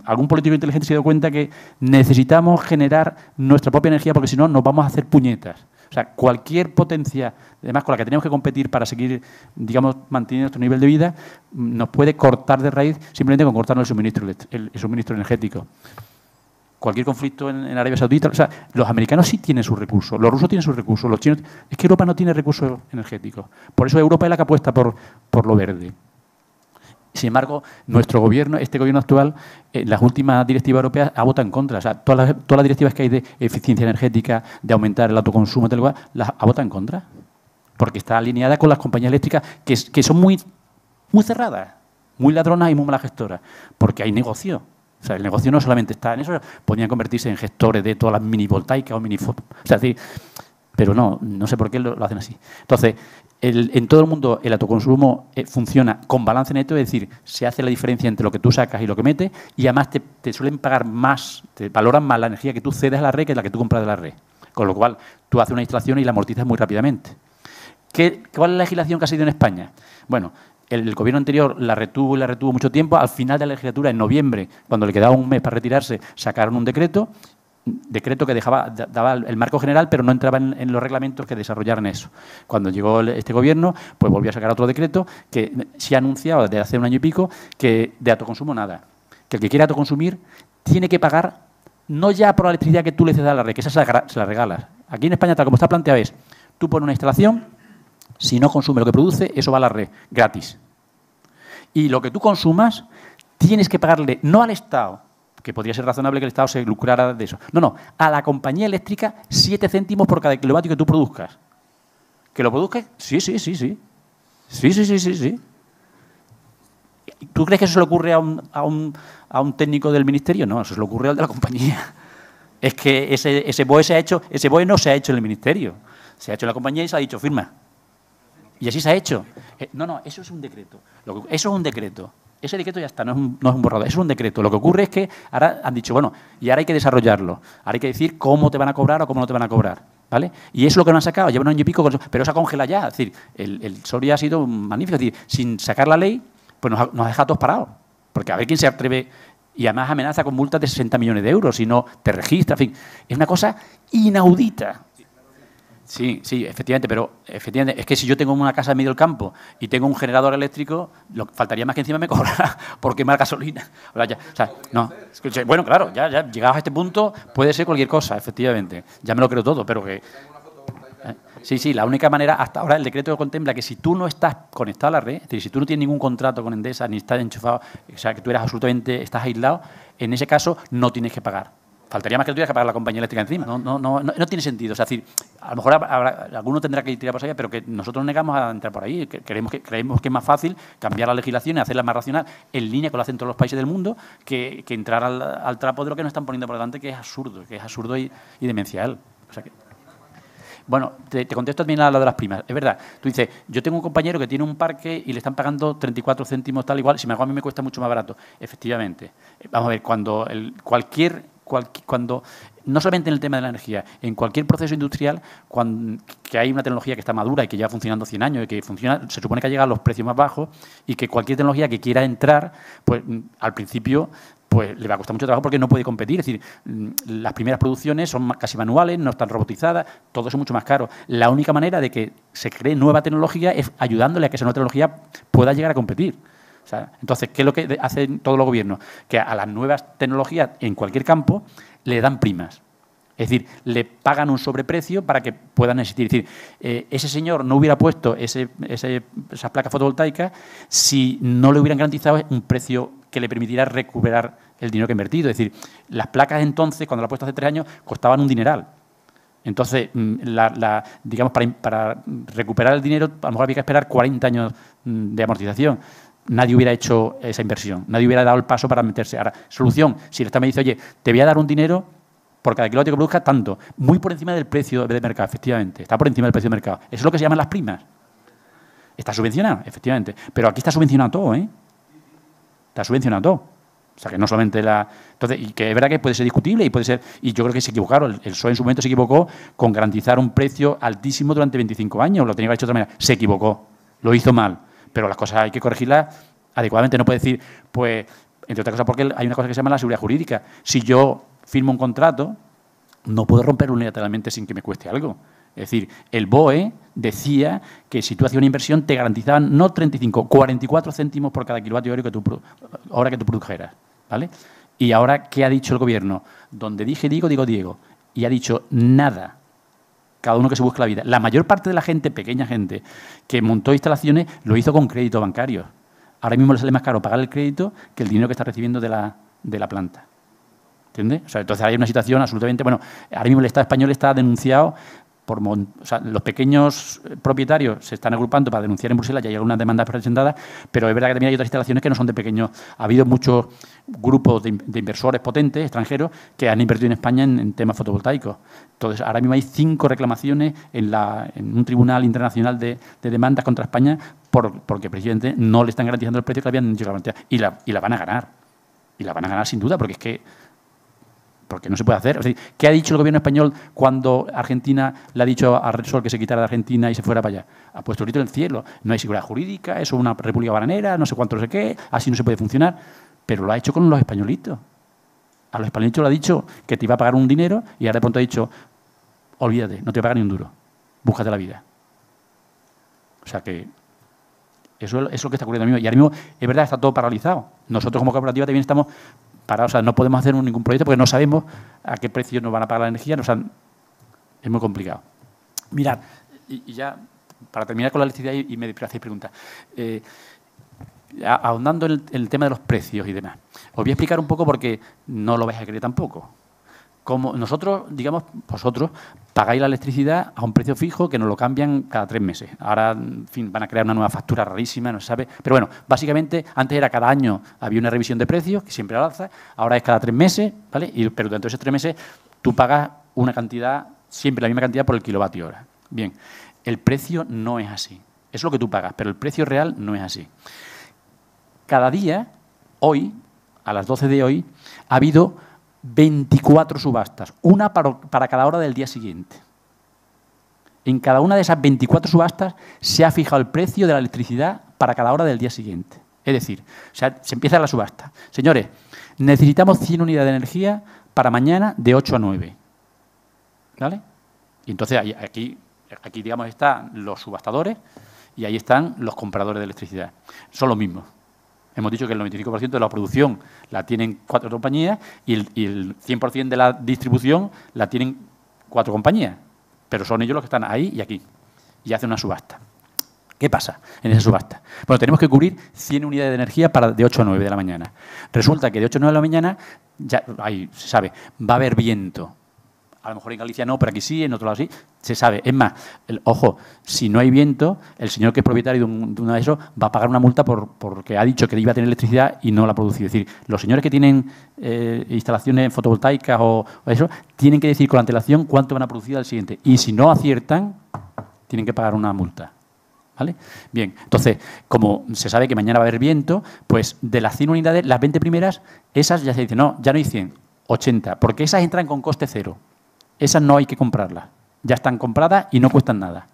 algún político inteligente se dio cuenta que necesitamos generar nuestra propia energía porque si no nos vamos a hacer puñetas. O sea, cualquier potencia, además con la que tenemos que competir para seguir, digamos, manteniendo nuestro nivel de vida, nos puede cortar de raíz simplemente con cortarnos el suministro energético. Cualquier conflicto en Arabia Saudita, o sea, los americanos sí tienen sus recursos, los rusos tienen sus recursos, los chinos... Es que Europa no tiene recursos energéticos. Por eso Europa es la que apuesta por lo verde. Sin embargo, nuestro gobierno, este gobierno actual, las últimas directivas europeas ha votado en contra. O sea, todas las directivas que hay de eficiencia energética, de aumentar el autoconsumo, tal cual, las ha votado en contra. Porque está alineada con las compañías eléctricas que son muy cerradas, muy ladronas y muy malas gestoras. Porque hay negocio. O sea, el negocio no solamente está en eso, podrían convertirse en gestores de todas las mini voltaicas o mini... O sea, sí, pero no sé por qué lo hacen así. Entonces, en todo el mundo el autoconsumo funciona con balance neto, es decir, se hace la diferencia entre lo que tú sacas y lo que metes, y además te suelen pagar más, te valoran más la energía que tú cedes a la red que la que tú compras de la red. Con lo cual, tú haces una instalación y la amortizas muy rápidamente. ¿Cuál es la legislación que ha sido en España? Bueno, el gobierno anterior la retuvo mucho tiempo. Al final de la legislatura, en noviembre, cuando le quedaba un mes para retirarse, sacaron un decreto que daba el marco general, pero no entraba en los reglamentos que desarrollaran eso. Cuando llegó este gobierno, pues volvió a sacar otro decreto que se ha anunciado desde hace un año y pico que de autoconsumo nada. Que el que quiera autoconsumir tiene que pagar no ya por la electricidad que tú le cedas a la red, que esa se la regalas. Aquí en España, tal como está planteado, es tú pones una instalación, si no consume lo que produce, eso va a la red, gratis. Y lo que tú consumas, tienes que pagarle no al Estado, que podría ser razonable que el Estado se lucrara de eso. No, a la compañía eléctrica 7 céntimos por cada kilovatio que tú produzcas. ¿Que lo produzcas? Sí. Sí. ¿Tú crees que eso se le ocurre a un técnico del ministerio? No, eso se le ocurre al de la compañía. Es que ese BOE no se ha hecho en el ministerio. Se ha hecho en la compañía y se ha dicho firma. Y así se ha hecho. Eso es un decreto. Eso es un decreto. Ese decreto ya está, no es un borrador, es un decreto. Lo que ocurre es que ahora han dicho, bueno, y ahora hay que desarrollarlo. Ahora hay que decir cómo te van a cobrar o cómo no te van a cobrar, ¿vale? Y eso es lo que no han sacado, lleva un año y pico, pero eso congela ya. Es decir, el Soria ha sido magnífico. Es decir, sin sacar la ley, pues nos deja todos parados. Porque a ver quién se atreve, y además amenaza con multas de 60 millones de euros si no te registras, en fin. Es una cosa inaudita. Sí, efectivamente, pero es que si yo tengo una casa en medio del campo y tengo un generador eléctrico, faltaría más que encima me cobrara por quemar gasolina. Bueno, claro, ya llegados a este punto puede ser cualquier cosa, efectivamente. Ya me lo creo todo, pero que... Sí, la única manera, hasta ahora el decreto contempla que si tú no estás conectado a la red, es decir, si tú no tienes ningún contrato con Endesa ni estás enchufado, o sea, que tú estás aislado, en ese caso no tienes que pagar. Faltaría más que tuvieras que pagar la compañía eléctrica encima. No tiene sentido. O sea, es decir, a lo mejor alguno tendrá que tirar por allá, pero que nosotros negamos a entrar por ahí. Creemos que es más fácil cambiar la legislación y hacerla más racional en línea con lo que hacen todos los países del mundo que entrar al trapo de lo que nos están poniendo por delante, que es absurdo y demencial. O sea que... Bueno, te contesto también a lo de las primas. Es verdad, tú dices, yo tengo un compañero que tiene un parque y le están pagando 34 céntimos tal igual, sin embargo a mí me cuesta mucho más barato. Efectivamente. Vamos a ver, cuando no solamente en el tema de la energía, en cualquier proceso industrial, que hay una tecnología que está madura y que lleva funcionando 100 años y que funciona, se supone que ha llegado a los precios más bajos y que cualquier tecnología que quiera entrar, pues al principio pues le va a costar mucho trabajo porque no puede competir. Es decir, las primeras producciones son casi manuales, no están robotizadas, todo eso es mucho más caro. La única manera de que se cree nueva tecnología es ayudándole a que esa nueva tecnología pueda llegar a competir. O sea, entonces, ¿qué es lo que hacen todos los gobiernos? Que a las nuevas tecnologías en cualquier campo le dan primas. Es decir, le pagan un sobreprecio para que puedan existir. Es decir, ese señor no hubiera puesto esas placas fotovoltaicas si no le hubieran garantizado un precio que le permitiera recuperar el dinero que ha invertido. Es decir, las placas entonces, cuando las he puesto hace 3 años, costaban un dineral. Entonces, digamos, para recuperar el dinero, a lo mejor había que esperar 40 años de amortización. Nadie hubiera hecho esa inversión, nadie hubiera dado el paso para meterse. Ahora, solución, si el Estado me dice, oye, te voy a dar un dinero por cada kilovatio que produzca tanto, muy por encima del precio de mercado, efectivamente, está por encima del precio de mercado. Eso es lo que se llaman las primas. Está subvencionado, efectivamente, pero aquí está subvencionado todo, ¿eh? Está subvencionado todo. O sea, que no solamente Entonces, y que es verdad que puede ser discutible y puede ser... Y yo creo que se equivocaron. El PSOE en su momento se equivocó con garantizar un precio altísimo durante 25 años. Lo tenía que haber hecho de otra manera. Se equivocó. Lo hizo mal. Pero las cosas hay que corregirlas adecuadamente. No puede decir, pues, entre otras cosas, porque hay una cosa que se llama la seguridad jurídica. Si yo firmo un contrato, no puedo romperlo unilateralmente sin que me cueste algo. Es decir, el BOE decía que si tú hacías una inversión te garantizaban no 35, 44 céntimos por cada kilovatio hora que tú produjeras, ¿vale? Y ahora, ¿qué ha dicho el Gobierno? Donde dije Diego, y ha dicho nada. Cada uno que se busque la vida. La mayor parte de la gente, pequeña gente, que montó instalaciones, lo hizo con crédito bancario. Ahora mismo le sale más caro pagar el crédito que el dinero que está recibiendo de la planta. ¿Entiendes? O sea, entonces hay una situación absolutamente... Bueno, ahora mismo el Estado español está denunciado o sea, los pequeños propietarios se están agrupando para denunciar en Bruselas, ya hay algunas demandas presentadas, pero es verdad que también hay otras instalaciones que no son de pequeños. Ha habido muchos grupos de inversores potentes, extranjeros, que han invertido en España en temas fotovoltaicos. Entonces, ahora mismo hay 5 reclamaciones en un tribunal internacional de demandas contra España porque precisamente no le están garantizando el precio que le habían llegado a garantizar. Y la van a ganar. Y la van a ganar sin duda, porque es que porque no se puede hacer. O sea, ¿qué ha dicho el Gobierno español cuando Argentina le ha dicho a Repsol que se quitara de Argentina y se fuera para allá? Ha puesto el grito en el cielo. No hay seguridad jurídica, eso es una república bananera, no sé cuánto, no sé qué, así no se puede funcionar. Pero lo ha hecho con los españolitos. A los españolitos le ha dicho que te iba a pagar un dinero y ahora de pronto ha dicho, olvídate, no te voy a pagar ni un duro, búscate la vida. O sea que eso es lo que está ocurriendo ahora mismo. Y ahora mismo, es verdad, está todo paralizado. Nosotros como cooperativa también estamos parados, o sea, no podemos hacer ningún proyecto porque no sabemos a qué precio nos van a pagar la energía. Es muy complicado. Mirad, y ya, para terminar con la electricidad y me hacéis preguntas, ahondando en el tema de los precios y demás, os voy a explicar un poco porque no lo vais a creer tampoco. Como nosotros, digamos, vosotros pagáis la electricidad a un precio fijo que nos lo cambian cada 3 meses. Ahora, en fin, van a crear una nueva factura rarísima, no se sabe. Pero bueno, básicamente, antes era cada año, había una revisión de precios, que siempre al alza, ahora es cada 3 meses, ¿vale? Pero dentro de esos 3 meses tú pagas una cantidad, siempre la misma cantidad por el kilovatio hora. Bien, el precio no es así. Es lo que tú pagas, pero el precio real no es así. Cada día, hoy, a las 12 de hoy, ha habido 24 subastas, una para cada hora del día siguiente. En cada una de esas 24 subastas se ha fijado el precio de la electricidad para cada hora del día siguiente. Es decir, se empieza la subasta. Señores, necesitamos 100 unidades de energía para mañana de 8 a 9. ¿Vale? Y entonces aquí digamos, están los subastadores y ahí están los compradores de electricidad. Son los mismos. Hemos dicho que el 95% de la producción la tienen 4 compañías y el 100% de la distribución la tienen 4 compañías. Pero son ellos los que están ahí y aquí. Y hacen una subasta. ¿Qué pasa en esa subasta? Bueno, tenemos que cubrir 100 unidades de energía de 8 a 9 de la mañana. Resulta que de 8 a 9 de la mañana, ya ahí se sabe, va a haber viento. A lo mejor en Galicia no, pero aquí sí, en otro lado sí, se sabe. Es más, ojo, si no hay viento, el señor que es propietario de una de esos va a pagar una multa porque ha dicho que iba a tener electricidad y no la ha producido. Es decir, los señores que tienen instalaciones fotovoltaicas o eso, tienen que decir con antelación cuánto van a producir al siguiente. Y si no aciertan, tienen que pagar una multa. ¿Vale? Bien, entonces, como se sabe que mañana va a haber viento, pues de las 100 unidades, las 20 primeras, esas ya se dicen, no, ya no hay 100, 80, porque esas entran con coste cero. Esas no hay que comprarlas. Ya están compradas y no cuestan nada.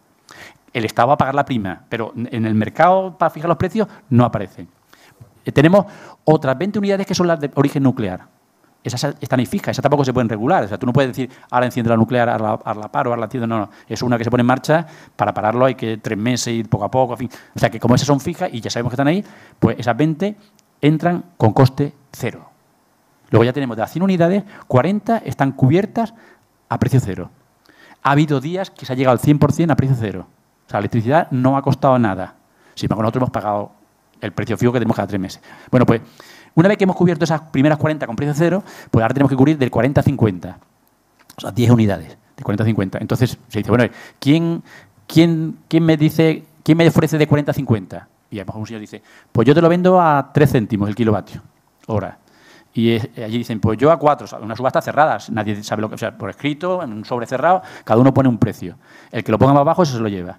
El Estado va a pagar la prima, pero en el mercado para fijar los precios no aparecen. Tenemos otras 20 unidades que son las de origen nuclear. esas están ahí fijas, esas tampoco se pueden regular. O sea, tú no puedes decir, ahora enciende la nuclear, ahora la paro, ahora la enciendo. No, no. Es una que se pone en marcha, para pararlo hay que 3 meses, ir poco a poco, en fin. O sea, que como esas son fijas y ya sabemos que están ahí, pues esas 20 entran con coste cero. Luego ya tenemos de las 100 unidades, 40 están cubiertas a precio cero. Ha habido días que se ha llegado al 100% a precio cero. O sea, la electricidad no ha costado nada. Sin embargo, nosotros hemos pagado el precio fijo que tenemos cada 3 meses. Bueno, pues una vez que hemos cubierto esas primeras 40 con precio cero, pues ahora tenemos que cubrir del 40 a 50. O sea, 10 unidades, de 40 a 50. Entonces se dice, bueno, ¿quién me ofrece de 40 a 50? Y a lo mejor un señor dice, pues yo te lo vendo a 3 céntimos el kilovatio hora. Y allí dicen, pues yo a 4, o sea, una subasta cerrada, nadie sabe lo que, o sea, por escrito, en un sobre cerrado, cada uno pone un precio. El que lo ponga más bajo, eso se lo lleva.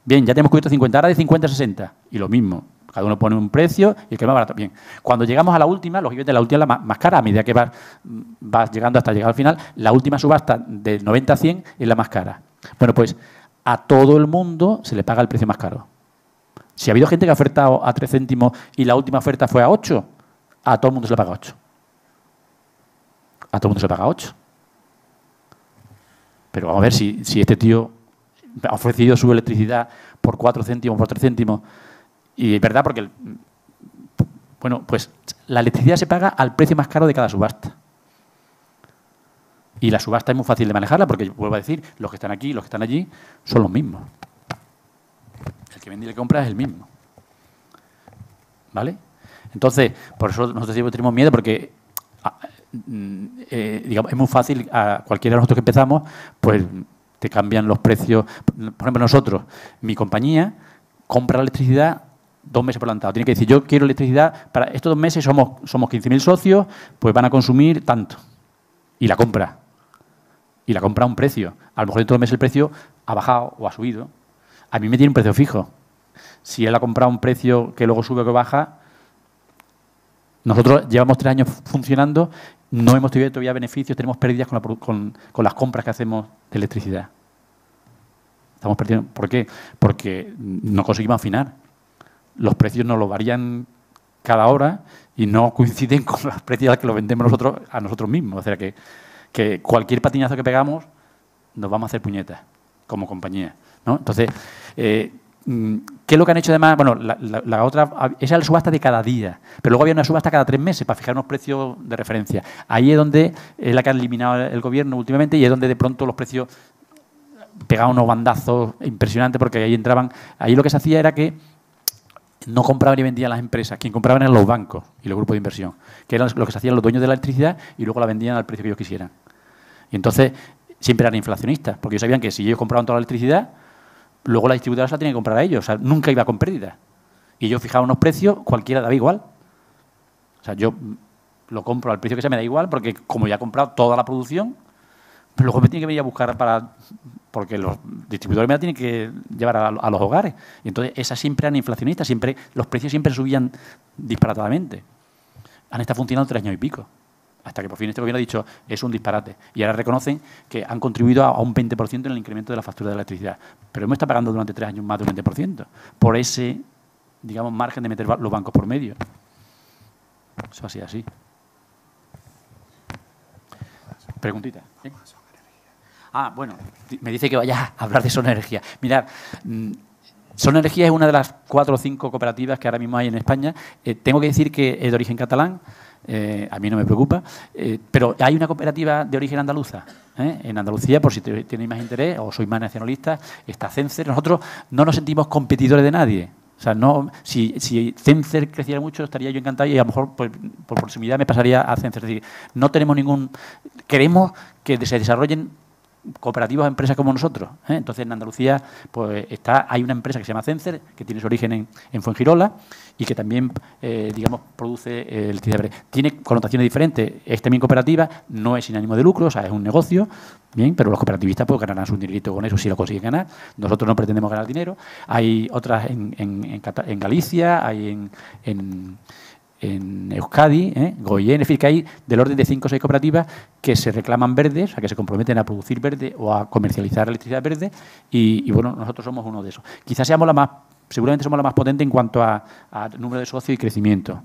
Bien, ya tenemos cubierto 50, ahora de 50 a 60, y lo mismo. Cada uno pone un precio y el que es más barato. Bien, cuando llegamos a la última, lógicamente la última es la más cara, a medida que vas llegando hasta llegar al final, la última subasta de 90 a 100 es la más cara. Bueno, pues a todo el mundo se le paga el precio más caro. Si ha habido gente que ha ofertado a 3 céntimos y la última oferta fue a 8, a todo el mundo se le paga 8. A todo el mundo se le paga 8. Pero vamos a ver si este tío ha ofrecido su electricidad por 4 céntimos, por 3 céntimos. Y es verdad porque, bueno, pues la electricidad se paga al precio más caro de cada subasta. Y la subasta es muy fácil de manejarla porque, vuelvo a decir, los que están aquí y los que están allí son los mismos. El que vende y el que compra es el mismo. ¿Vale? Entonces, por eso nosotros tenemos miedo porque, digamos, es muy fácil a cualquiera de nosotros que empezamos, pues te cambian los precios. Por ejemplo, nosotros, mi compañía compra la electricidad 2 meses por adelantado. Tiene que decir, yo quiero electricidad, para estos 2 meses somos 15.000 socios, pues van a consumir tanto. Y la compra. Y la compra a un precio. A lo mejor en todo el mes el precio ha bajado o ha subido. A mí me tiene un precio fijo. Si él ha comprado un precio que luego sube o que baja, nosotros llevamos 3 años funcionando, no hemos tenido todavía beneficios, tenemos pérdidas con las compras que hacemos de electricidad. Estamos perdiendo. ¿Por qué? Porque no conseguimos afinar. Los precios nos los varían cada hora y no coinciden con los precios a que los vendemos nosotros a nosotros mismos. O sea que cualquier patinazo que pegamos nos vamos a hacer puñetas como compañía, ¿no? Entonces, ¿qué es lo que han hecho además? Bueno, la otra, esa es la subasta de cada día, pero luego había una subasta cada 3 meses para fijar unos precios de referencia. Ahí es donde es la que han eliminado el gobierno últimamente y es donde de pronto los precios pegaban unos bandazos impresionantes porque ahí entraban. Ahí lo que se hacía era que no compraban y vendían las empresas, quien compraban eran los bancos y los grupos de inversión, que eran los que se hacían los dueños de la electricidad y luego la vendían al precio que ellos quisieran. Y entonces siempre eran inflacionistas, porque ellos sabían que si ellos compraban toda la electricidad, luego la distribuidora se la tenía que comprar a ellos, o sea, nunca iba con pérdida. Y ellos fijaban unos precios, cualquiera daba igual. O sea, yo lo compro al precio que sea, me da igual, porque como ya he comprado toda la producción, pero luego me tiene que venir a buscar porque los distribuidores me la tienen que llevar a los hogares. Y entonces esas siempre eran inflacionistas, los precios siempre subían disparatadamente. Han estado funcionando 3 años y pico. Hasta que por fin este gobierno ha dicho, es un disparate. Y ahora reconocen que han contribuido a un 20% en el incremento de la factura de la electricidad. Pero hemos estado pagando durante 3 años más de un 20%. Por ese, digamos, margen de meter los bancos por medio. Eso ha sido así. Preguntita. ¿Sí? Bueno, me dice que vaya a hablar de Sonenergia. Mirad, Sonenergia es una de las 4 o 5 cooperativas que ahora mismo hay en España. Tengo que decir que es de origen catalán. A mí no me preocupa, pero hay una cooperativa de origen andaluza. En Andalucía, por si tenéis más interés o sois más nacionalistas, está Cencer. Nosotros no nos sentimos competidores de nadie. O sea, no, si Cencer creciera mucho, estaría yo encantado y a lo mejor por proximidad me pasaría a Cencer. Es decir, no tenemos queremos que se desarrollen cooperativas o empresas como nosotros. Entonces, en Andalucía pues hay una empresa que se llama Cencer, que tiene su origen en Fuengirola y que también, digamos, produce electricidad verde. Tiene connotaciones diferentes. Es también cooperativa, no es sin ánimo de lucro, o sea, es un negocio, bien, pero los cooperativistas pues ganarán su dinerito con eso si lo consiguen ganar. Nosotros no pretendemos ganar dinero. Hay otras en Galicia, hay en Euskadi, Goyen, en fin, que hay del orden de 5 o 6 cooperativas que se reclaman verdes, o sea, que se comprometen a producir verde o a comercializar electricidad verde y bueno, nosotros somos uno de esos. Quizás seamos la más seguramente somos la más potente en cuanto a número de socios y crecimiento.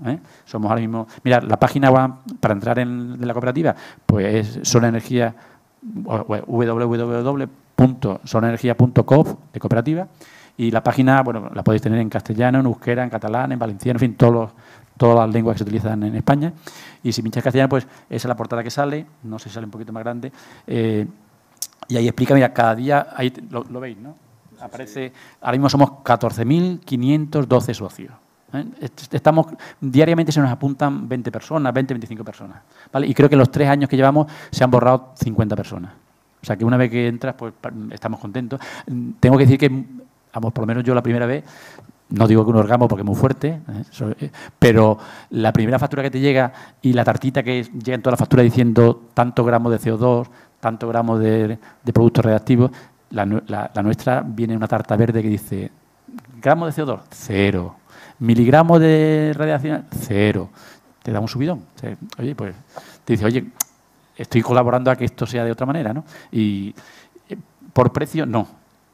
Somos ahora mismo... Mira, la página web para entrar en la cooperativa, pues es Solenergia, www.solenergia.coop de cooperativa, y la página, bueno, la podéis tener en castellano, en euskera, en catalán, en valenciano, en fin, todas las lenguas que se utilizan en España. Y si pincháis castellano, pues esa es la portada que sale, no sé si sale un poquito más grande, y ahí explica, mira, cada día, ahí lo veis, ¿no? Aparece, ahora mismo somos 14.512 socios. Estamos, diariamente se nos apuntan 20 personas, 20, 25 personas, ¿vale? Y creo que en los 3 años que llevamos se han borrado 50 personas. O sea, que una vez que entras, pues estamos contentos. Tengo que decir que, vamos, por lo menos yo la primera vez, no digo que un orgasmo porque es muy fuerte, pero la primera factura que te llega y la tartita que llega en toda la factura diciendo tantos gramos de CO2, tantos gramos de productos reactivos, la nuestra viene en una tarta verde que dice gramos de CO2, 0. Miligramos de radiación, 0. Te da un subidón. O sea, oye, pues te dice, oye, estoy colaborando a que esto sea de otra manera, ¿no? Y por precio, no. O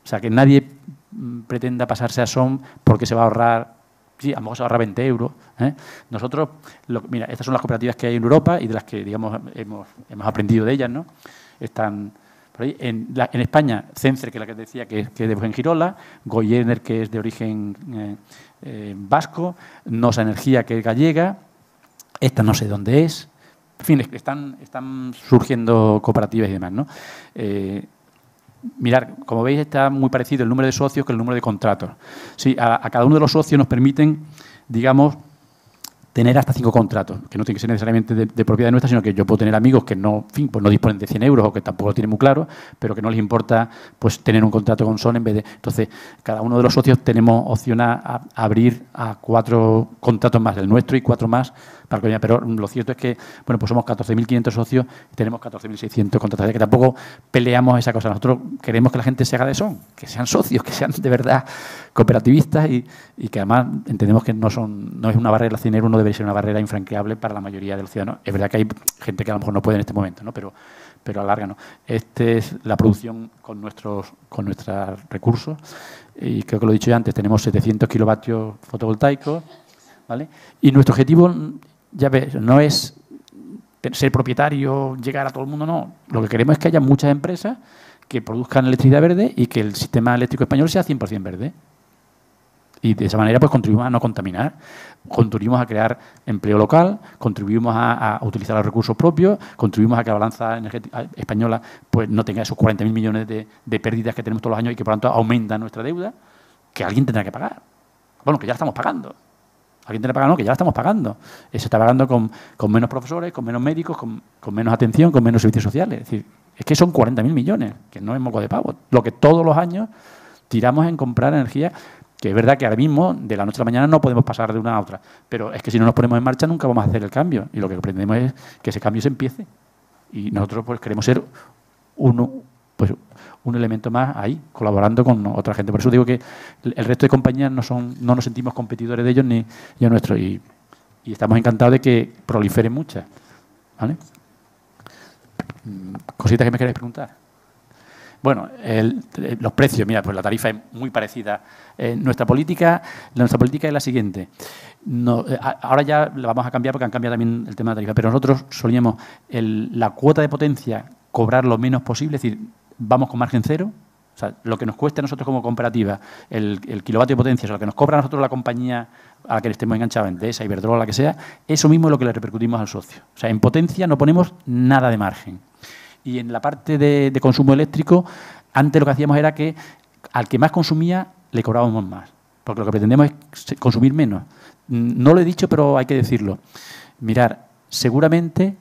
sea, que nadie pretenda pasarse a SOM porque se va a ahorrar, sí, a lo mejor se ahorra 20 euros. Nosotros, mira, estas son las cooperativas que hay en Europa y de las que, digamos, hemos aprendido de ellas, ¿no? Están por ahí. En España, Cencer, que es la que decía que es de Fuengirola, Goyener, que es de origen vasco, Nosa Energía, que es gallega, esta no sé dónde es. En fin, están surgiendo cooperativas y demás, ¿no? Mirad, como veis, está muy parecido el número de socios que el número de contratos. Sí, a cada uno de los socios nos permiten, digamos, tener hasta 5 contratos, que no tiene que ser necesariamente de propiedad nuestra, sino que yo puedo tener amigos que no, en fin, pues no disponen de 100 euros o que tampoco lo tienen muy claro, pero que no les importa pues tener un contrato con Son en vez de... Entonces, cada uno de los socios tenemos opción a abrir a 4 contratos más, el nuestro y 4 más, pero lo cierto es que, bueno, pues somos 14.500 socios y tenemos 14.600 contratos, que tampoco peleamos esa cosa. Nosotros queremos que la gente se haga de Son, que sean socios, que sean de verdad cooperativistas y que además entendemos que no es una barrera, el 100 euros no debería ser una barrera infranqueable para la mayoría de los ciudadanos. Es verdad que hay gente que a lo mejor no puede en este momento, ¿no? Pero a larga no. Esta es la producción con nuestros recursos y creo que lo he dicho ya antes, tenemos 700 kilovatios fotovoltaicos, ¿vale? Y nuestro objetivo, ya ves, no es ser propietario, llegar a todo el mundo, no. Lo que queremos es que haya muchas empresas que produzcan electricidad verde y que el sistema eléctrico español sea 100% verde. Y de esa manera pues contribuimos a no contaminar, contribuimos a crear empleo local, contribuimos a utilizar los recursos propios, contribuimos a que la balanza energética española pues no tenga esos 40.000 millones de pérdidas que tenemos todos los años y que por lo tanto aumenta nuestra deuda, que alguien tendrá que pagar. Bueno, que ya estamos pagando. Alguien tendrá que pagar, no, que ya la estamos pagando. Se está pagando con menos profesores, con menos médicos, con menos atención, con menos servicios sociales. Es decir, es que son 40.000 millones, que no es moco de pavo. Lo que todos los años tiramos en comprar energía, que es verdad que ahora mismo, de la noche a la mañana, no podemos pasar de una a otra. Pero es que si no nos ponemos en marcha nunca vamos a hacer el cambio. Y lo que pretendemos es que ese cambio se empiece. Y nosotros pues queremos ser un elemento más ahí, colaborando con otra gente. Por eso digo que el resto de compañías no nos sentimos competidores de ellos ni a nuestros. Y estamos encantados de que proliferen muchas. ¿Vale? Cositas que me queréis preguntar. Bueno, los precios, mira, pues la tarifa es muy parecida. Nuestra política es la siguiente. Ahora ya la vamos a cambiar porque han cambiado también el tema de la tarifa, pero nosotros solíamos la cuota de potencia cobrar lo menos posible, es decir, vamos con margen cero. O sea, lo que nos cueste a nosotros como cooperativa el kilovatio de potencia, o sea, lo que nos cobra a nosotros la compañía a la que estemos enganchados, Endesa, Iberdrola, la que sea, eso mismo es lo que le repercutimos al socio. O sea, en potencia no ponemos nada de margen. Y en la parte de consumo eléctrico, antes lo que hacíamos era que al que más consumía le cobrábamos más, porque lo que pretendemos es consumir menos. No lo he dicho, pero hay que decirlo. Mirar, seguramente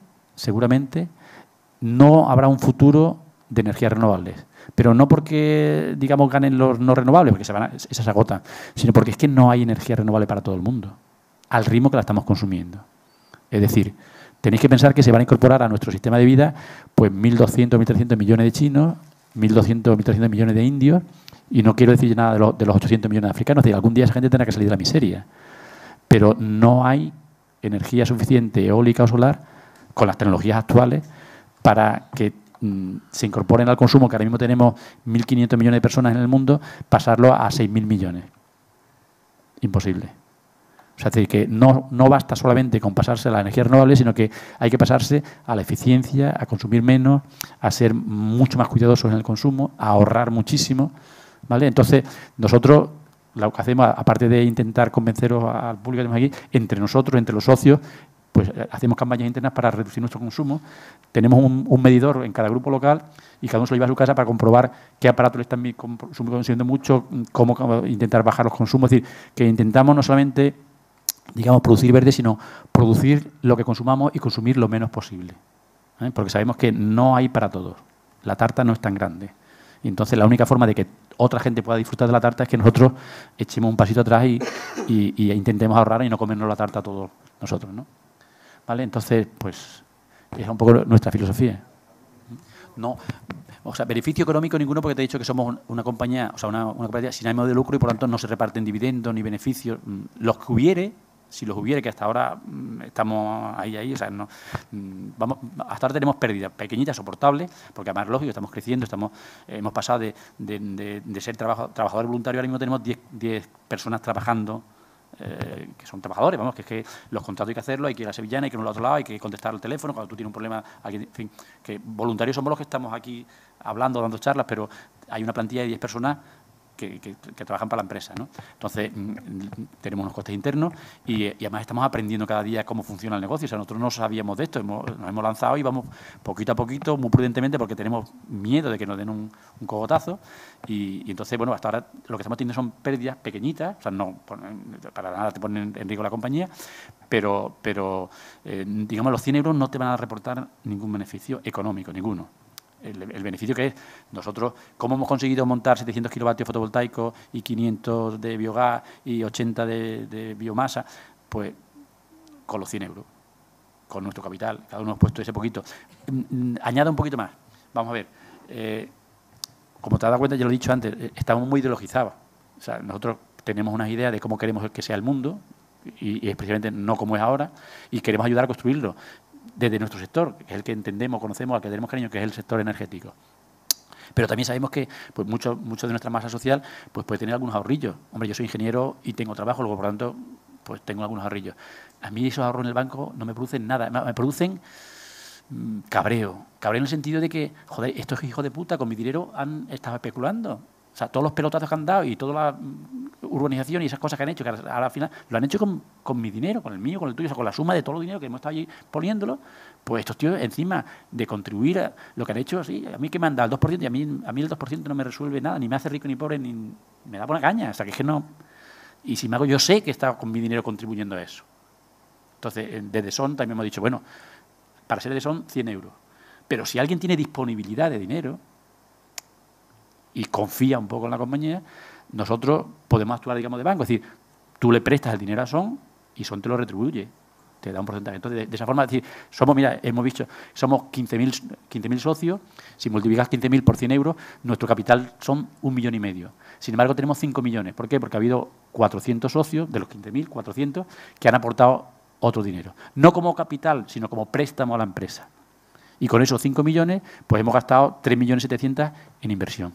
no habrá un futuro de energías renovables, pero no porque, digamos, ganen los no renovables, porque esas se agotan, sino porque es que no hay energía renovable para todo el mundo, al ritmo que la estamos consumiendo. Es decir, tenéis que pensar que se van a incorporar a nuestro sistema de vida pues 1.200, 1.300 millones de chinos, 1.200, 1.300 millones de indios, y no quiero decir nada de los 800 millones de africanos. Es decir, algún día esa gente tendrá que salir de la miseria. Pero no hay energía suficiente, eólica o solar, con las tecnologías actuales, para que se incorporen al consumo, que ahora mismo tenemos 1.500 millones de personas en el mundo, pasarlo a 6.000 millones. imposible. O sea, es decir, que no basta solamente con pasarse a la energía renovable, sino que hay que pasarse a la eficiencia, a consumir menos, a ser mucho más cuidadosos en el consumo, a ahorrar muchísimo, ¿vale? Entonces, nosotros lo que hacemos, aparte de intentar convenceros al público que tenemos aquí, entre nosotros, entre los socios, pues hacemos campañas internas para reducir nuestro consumo. Tenemos un medidor en cada grupo local y cada uno se lo lleva a su casa para comprobar qué aparatos le están consumiendo mucho, cómo intentar bajar los consumos. Es decir, que intentamos no solamente, digamos, producir verde, sino producir lo que consumamos y consumir lo menos posible. Porque sabemos que no hay para todos. La tarta no es tan grande. Y entonces la única forma de que otra gente pueda disfrutar de la tarta es que nosotros echemos un pasito atrás y intentemos ahorrar y no comernos la tarta todos nosotros, ¿no? ¿Vale? Entonces, pues, es un poco nuestra filosofía. No, o sea, beneficio económico ninguno, porque te he dicho que somos una compañía, o sea, una compañía sin ánimo de lucro y por lo tanto no se reparten dividendos ni beneficios. Los que hubiere, si los hubiere, que hasta ahora estamos ahí, o sea, no, hasta ahora tenemos pérdidas pequeñitas, soportables, porque además, lógico, estamos creciendo, hemos pasado de ser trabajador voluntario, ahora mismo tenemos 10 personas trabajando, que son trabajadores, vamos, que es que los contratos hay que hacerlo, hay que ir a Sevillana, hay que ir al otro lado, hay que contestar al teléfono, cuando tú tienes un problema, en fin, que voluntarios somos los que estamos aquí hablando, dando charlas, pero hay una plantilla de 10 personas que trabajan para la empresa, ¿no? Entonces, tenemos unos costes internos y además estamos aprendiendo cada día cómo funciona el negocio. O sea, nosotros no sabíamos de esto, nos hemos lanzado y vamos poquito a poquito, muy prudentemente, porque tenemos miedo de que nos den un cogotazo. Y entonces, bueno, hasta ahora lo que estamos teniendo son pérdidas pequeñitas, o sea, no para nada te ponen en riesgo la compañía, pero digamos, los 100 euros no te van a reportar ningún beneficio económico, ninguno. El beneficio que es nosotros, ¿cómo hemos conseguido montar 700 kilovatios fotovoltaicos y 500 de biogás y 80 de biomasa? Pues con los 100 euros, con nuestro capital, cada uno hemos puesto ese poquito. Añado un poquito más. Vamos a ver, como te has dado cuenta, ya lo he dicho antes, estamos muy ideologizados. O sea, nosotros tenemos unas ideas de cómo queremos que sea el mundo y especialmente no como es ahora, y queremos ayudar a construirlo desde nuestro sector, que es el que entendemos, conocemos, al que tenemos cariño, que es el sector energético. Pero también sabemos que pues mucho de nuestra masa social pues puede tener algunos ahorrillos. Hombre, yo soy ingeniero y tengo trabajo, luego, por lo tanto, pues tengo algunos ahorrillos. A mí esos ahorros en el banco no me producen nada, me producen cabreo. Cabreo en el sentido de que, joder, estos hijos de puta con mi dinero han estado especulando. O sea, todos los pelotazos que han dado y toda la urbanización y esas cosas que han hecho, que al final lo han hecho con mi dinero, con el mío, con el tuyo, o sea, con la suma de todo el dinero que hemos estado allí poniéndolo, pues estos tíos, encima de contribuir a lo que han hecho, sí, a mí que me han dado el 2%, y a mí el 2% no me resuelve nada, ni me hace rico ni pobre, ni me da buena caña, o sea, que es que no. Y sin embargo, yo sé que está con mi dinero contribuyendo a eso. Entonces, desde Son también hemos dicho, bueno, para ser de Son, 100 euros. Pero si alguien tiene disponibilidad de dinero y confía un poco en la compañía, nosotros podemos actuar, digamos, de banco. Es decir, tú le prestas el dinero a Son y Son te lo retribuye, te da un porcentaje. Entonces, de esa forma, es decir, hemos visto, somos 15.000 socios, si multiplicas 15.000 por 100 euros, nuestro capital son 1,5 millones. Sin embargo, tenemos 5 millones. ¿Por qué? Porque ha habido 400 socios, de los 15.000, 400, que han aportado otro dinero. No como capital, sino como préstamo a la empresa. Y con esos 5 millones, pues hemos gastado 3.700.000 en inversión.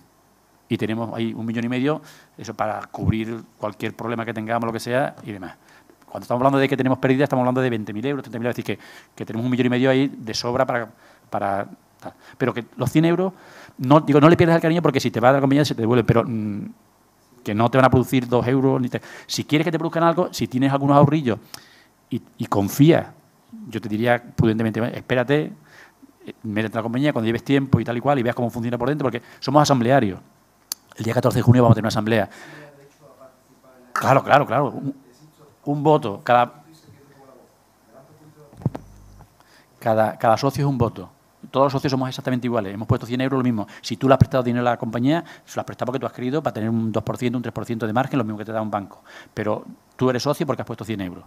Y tenemos ahí 1,5 millones, eso para cubrir cualquier problema que tengamos, lo que sea, y demás. Cuando estamos hablando de que tenemos pérdidas, estamos hablando de 20.000 euros, 30.000 euros, es decir, que tenemos 1,5 millones ahí de sobra para tal. Pero que los 100 euros, no le pierdas el cariño, porque si te va a la compañía se te devuelve, pero que no te van a producir 2 euros. Si quieres que te produzcan algo, si tienes algunos ahorrillos y confía, yo te diría prudentemente, espérate, métete a la compañía cuando lleves tiempo y tal y cual, y veas cómo funciona por dentro, porque somos asamblearios. El día 14 de junio vamos a tener una asamblea. Claro. Un voto. Cada socio es un voto. Todos los socios somos exactamente iguales. Hemos puesto 100 euros, lo mismo. Si tú le has prestado dinero a la compañía, se lo has prestado porque tú has querido para tener un 2%, un 3% de margen, lo mismo que te da un banco. Pero tú eres socio porque has puesto 100 euros.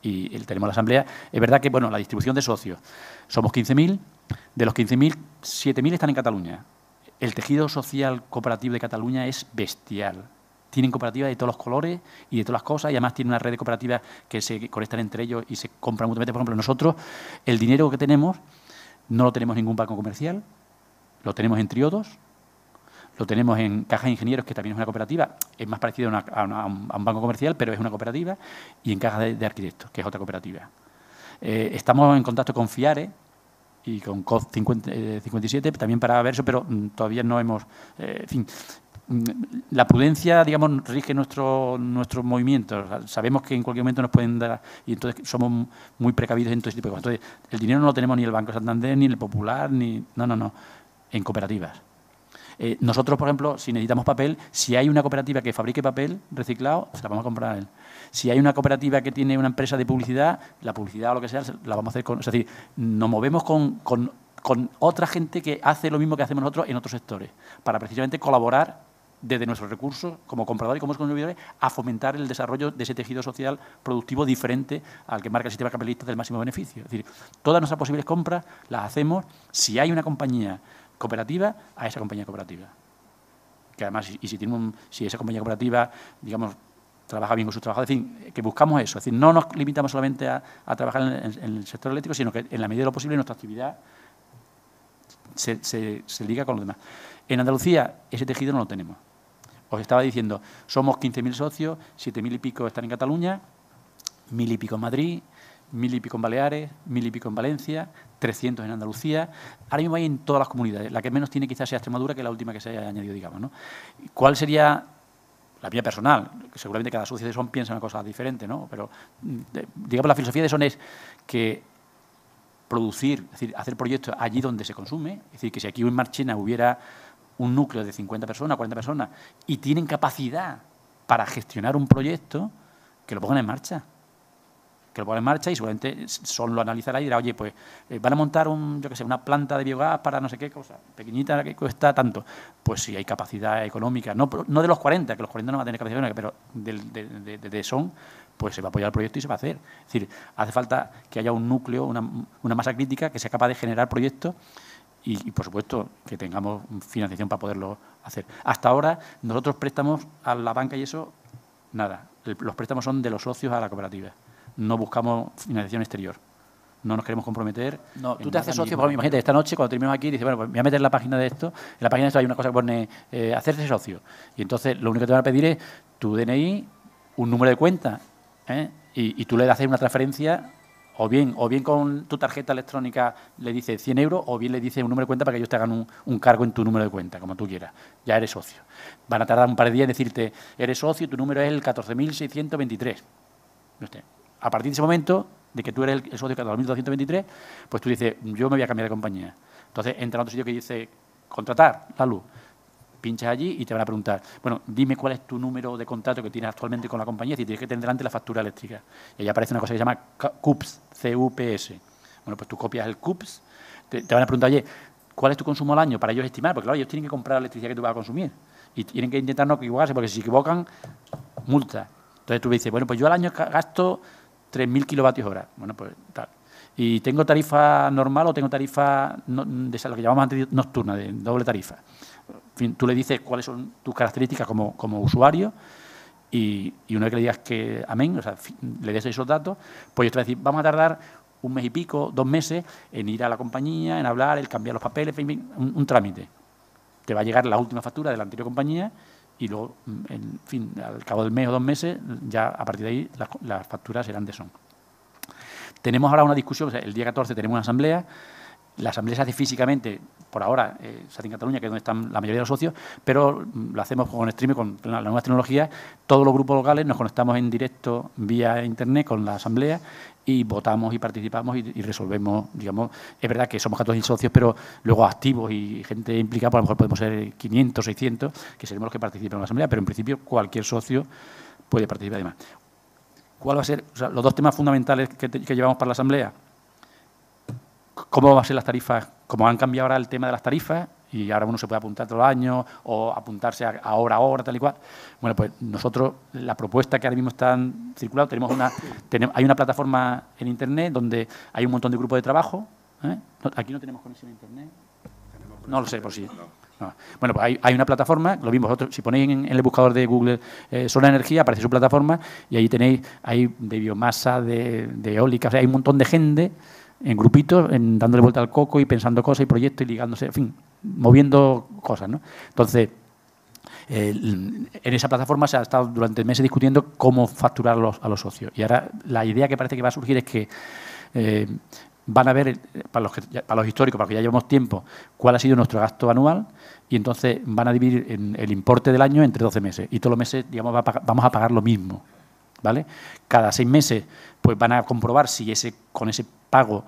Y tenemos la asamblea. Es verdad que, bueno, la distribución de socios. Somos 15.000. De los 15.000, 7.000 están en Cataluña. El tejido social cooperativo de Cataluña es bestial. Tienen cooperativas de todos los colores y de todas las cosas, y además tienen una red de cooperativas que se conectan entre ellos y se compran mutuamente. Por ejemplo, nosotros, el dinero que tenemos, no lo tenemos en ningún banco comercial, lo tenemos en Triodos, lo tenemos en Caja de Ingenieros, que también es una cooperativa, es más parecido a un banco comercial, pero es una cooperativa, y en Caja de Arquitectos, que es otra cooperativa. Estamos en contacto con FIARE y con COD 57 también para ver eso, pero todavía no hemos... en fin, la prudencia, digamos, rige nuestros movimientos. O sea, sabemos que en cualquier momento nos pueden dar, y entonces somos muy precavidos en todo ese tipo de cosas. Entonces, el dinero no lo tenemos ni el Banco Santander, ni el Popular, ni... No, en cooperativas. Nosotros, por ejemplo, si necesitamos papel, si hay una cooperativa que fabrique papel reciclado, se la vamos a comprar a él. Si hay una cooperativa que tiene una empresa de publicidad, la publicidad o lo que sea, la vamos a hacer con... Es decir, nos movemos con otra gente que hace lo mismo que hacemos nosotros en otros sectores, para precisamente colaborar desde nuestros recursos, como compradores y como consumidores, a fomentar el desarrollo de ese tejido social productivo diferente al que marca el sistema capitalista del máximo beneficio. Es decir, todas nuestras posibles compras las hacemos si hay una compañía cooperativa, a esa compañía cooperativa. Que además, si esa compañía cooperativa, digamos, trabaja bien con sus trabajadores, en fin, que buscamos eso. Es decir, no nos limitamos solamente a trabajar en el sector eléctrico, sino que en la medida de lo posible nuestra actividad se liga con los demás. En Andalucía ese tejido no lo tenemos. Os estaba diciendo, somos 15.000 socios, 7.000 y pico están en Cataluña, 1.000 y pico en Madrid, 1.000 y pico en Baleares, 1.000 y pico en Valencia, 300 en Andalucía. Ahora mismo hay en todas las comunidades. La que menos tiene quizás sea Extremadura, que es la última que se haya añadido, digamos, ¿no? ¿Cuál sería la mía personal? Seguramente cada socio de SON piensa una cosa diferente, ¿no? Pero, digamos, la filosofía de SON es que producir, es decir, hacer proyectos allí donde se consume. Es decir, que si aquí en Marchena hubiera un núcleo de 50 personas, 40 personas, y tienen capacidad para gestionar un proyecto, que lo pongan en marcha. Que lo pongan en marcha y seguramente SON lo analizará y dirá, oye, pues van a montar una planta de biogás para no sé qué cosa, pequeñita, que cuesta tanto. Pues si hay capacidad económica, no de los 40, que los 40 no van a tener capacidad económica, pero de SON, pues se va a apoyar el proyecto y se va a hacer. Es decir, hace falta que haya un núcleo, una masa crítica que sea capaz de generar proyectos y, por supuesto, que tengamos financiación para poderlo hacer. Hasta ahora, nosotros préstamos a la banca y eso, nada. Los préstamos son de los socios a la cooperativa. No buscamos financiación exterior. No nos queremos comprometer. No, tú te haces socio, porque imagínate, esta noche cuando terminemos aquí, dices, bueno, pues me voy a meter en la página de esto. En la página de esto hay una cosa que pone hacerse socio. Y entonces lo único que te van a pedir es tu DNI, un número de cuenta, y tú le haces una transferencia, o bien con tu tarjeta electrónica le dices 100 euros, o bien le dices un número de cuenta para que ellos te hagan un cargo en tu número de cuenta, como tú quieras. Ya eres socio. Van a tardar un par de días en decirte, eres socio, tu número es el 14.623. A partir de ese momento, de que tú eres el socio 14.223, pues tú dices, yo me voy a cambiar de compañía. Entonces, entra a otro sitio que dice, contratar la luz. Pinchas allí y te van a preguntar, bueno, dime cuál es tu número de contrato que tienes actualmente con la compañía, si tienes que tener delante la factura eléctrica. Y ahí aparece una cosa que se llama CUPS, C-U-P-S. Bueno, pues tú copias el CUPS, te van a preguntar, oye, ¿cuál es tu consumo al año? Para ellos estimar, porque claro, ellos tienen que comprar la electricidad que tú vas a consumir. Y tienen que intentar no equivocarse, porque si se equivocan, multa. Entonces tú dices, bueno, pues yo al año gasto 3.000 kilovatios hora. Bueno, pues tal. ¿Y tengo tarifa normal o tengo tarifa lo que llamamos antes nocturna, de doble tarifa? En fin, tú le dices cuáles son tus características como usuario y una vez que le digas que amén, o sea, le des esos datos, pues ellos te van a decir, vamos a tardar un mes y pico, 2 meses en ir a la compañía, en hablar, en cambiar los papeles, en fin, un trámite. Te va a llegar la última factura de la anterior compañía y luego, en fin, al cabo del mes o 2 meses, ya a partir de ahí las facturas serán de SON. Tenemos ahora una discusión, o sea, el día 14 tenemos una asamblea. La asamblea se hace físicamente, por ahora, se hace en Cataluña, que es donde están la mayoría de los socios, pero lo hacemos con streaming, con las nuevas tecnologías. Todos los grupos locales nos conectamos en directo vía internet con la asamblea y votamos y participamos y resolvemos, digamos, es verdad que somos 14.000 socios, pero luego activos y gente implicada, pues a lo mejor podemos ser 500, 600, que seremos los que participen en la asamblea, pero en principio cualquier socio puede participar además. ¿Cuál va a ser, o sea, los 2 temas fundamentales que llevamos para la asamblea? ¿Cómo van a ser las tarifas? Como han cambiado ahora el tema de las tarifas y ahora uno se puede apuntar todos los años o apuntarse a hora, tal y cual. Bueno, pues nosotros, la propuesta que ahora mismo están circulando, hay una plataforma en Internet donde hay un montón de grupos de trabajo. Aquí no tenemos conexión a Internet. No lo sé, por si. No. Bueno, pues hay una plataforma, lo mismo vosotros, si ponéis en el buscador de Google Solar Energía, aparece su plataforma y ahí tenéis de biomasa, de eólica, o sea, hay un montón de gente en grupitos, dándole vuelta al coco y pensando cosas y proyectos y ligándose, en fin, moviendo cosas, ¿no? Entonces, En esa plataforma se ha estado durante meses discutiendo cómo facturar a los socios. Y ahora la idea que parece que va a surgir es que van a ver, para los históricos, para los que ya llevamos tiempo, cuál ha sido nuestro gasto anual y entonces van a dividir el importe del año entre 12 meses. Y todos los meses, digamos, vamos a pagar lo mismo, ¿vale? Cada 6 meses pues van a comprobar si con ese pago,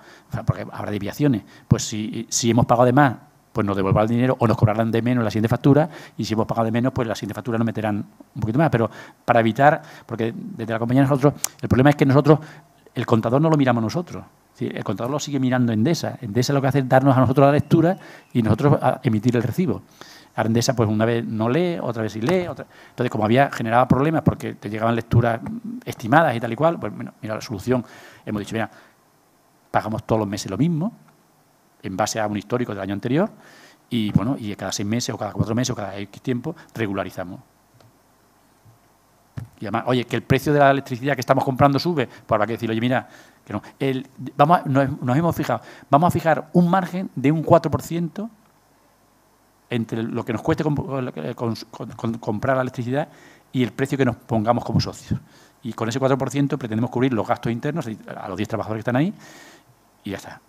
porque habrá desviaciones, pues si hemos pagado de más, pues nos devolverán el dinero o nos cobrarán de menos la siguiente factura, y si hemos pagado de menos, pues la siguiente factura nos meterán un poquito más. Pero para evitar, porque desde la compañía nosotros, el problema es que nosotros, el contador no lo miramos nosotros. Sí, el contador lo sigue mirando Endesa. Endesa lo que hace es darnos a nosotros la lectura y nosotros a emitir el recibo. Ahora Endesa, pues una vez no lee, otra vez sí lee. Entonces, como generaba problemas porque te llegaban lecturas estimadas y tal y cual, pues bueno, mira, la solución, hemos dicho, mira, pagamos todos los meses lo mismo, en base a un histórico del año anterior, y bueno, y cada 6 meses o cada 4 meses o cada X tiempo regularizamos. Y además, oye, que el precio de la electricidad que estamos comprando sube, pues habrá que decir, oye, mira, que no. Nos hemos fijado, vamos a fijar un margen de un 4% entre lo que nos cueste comprar la electricidad y el precio que nos pongamos como socios. Y con ese 4% pretendemos cubrir los gastos internos a los 10 trabajadores que están ahí y ya está.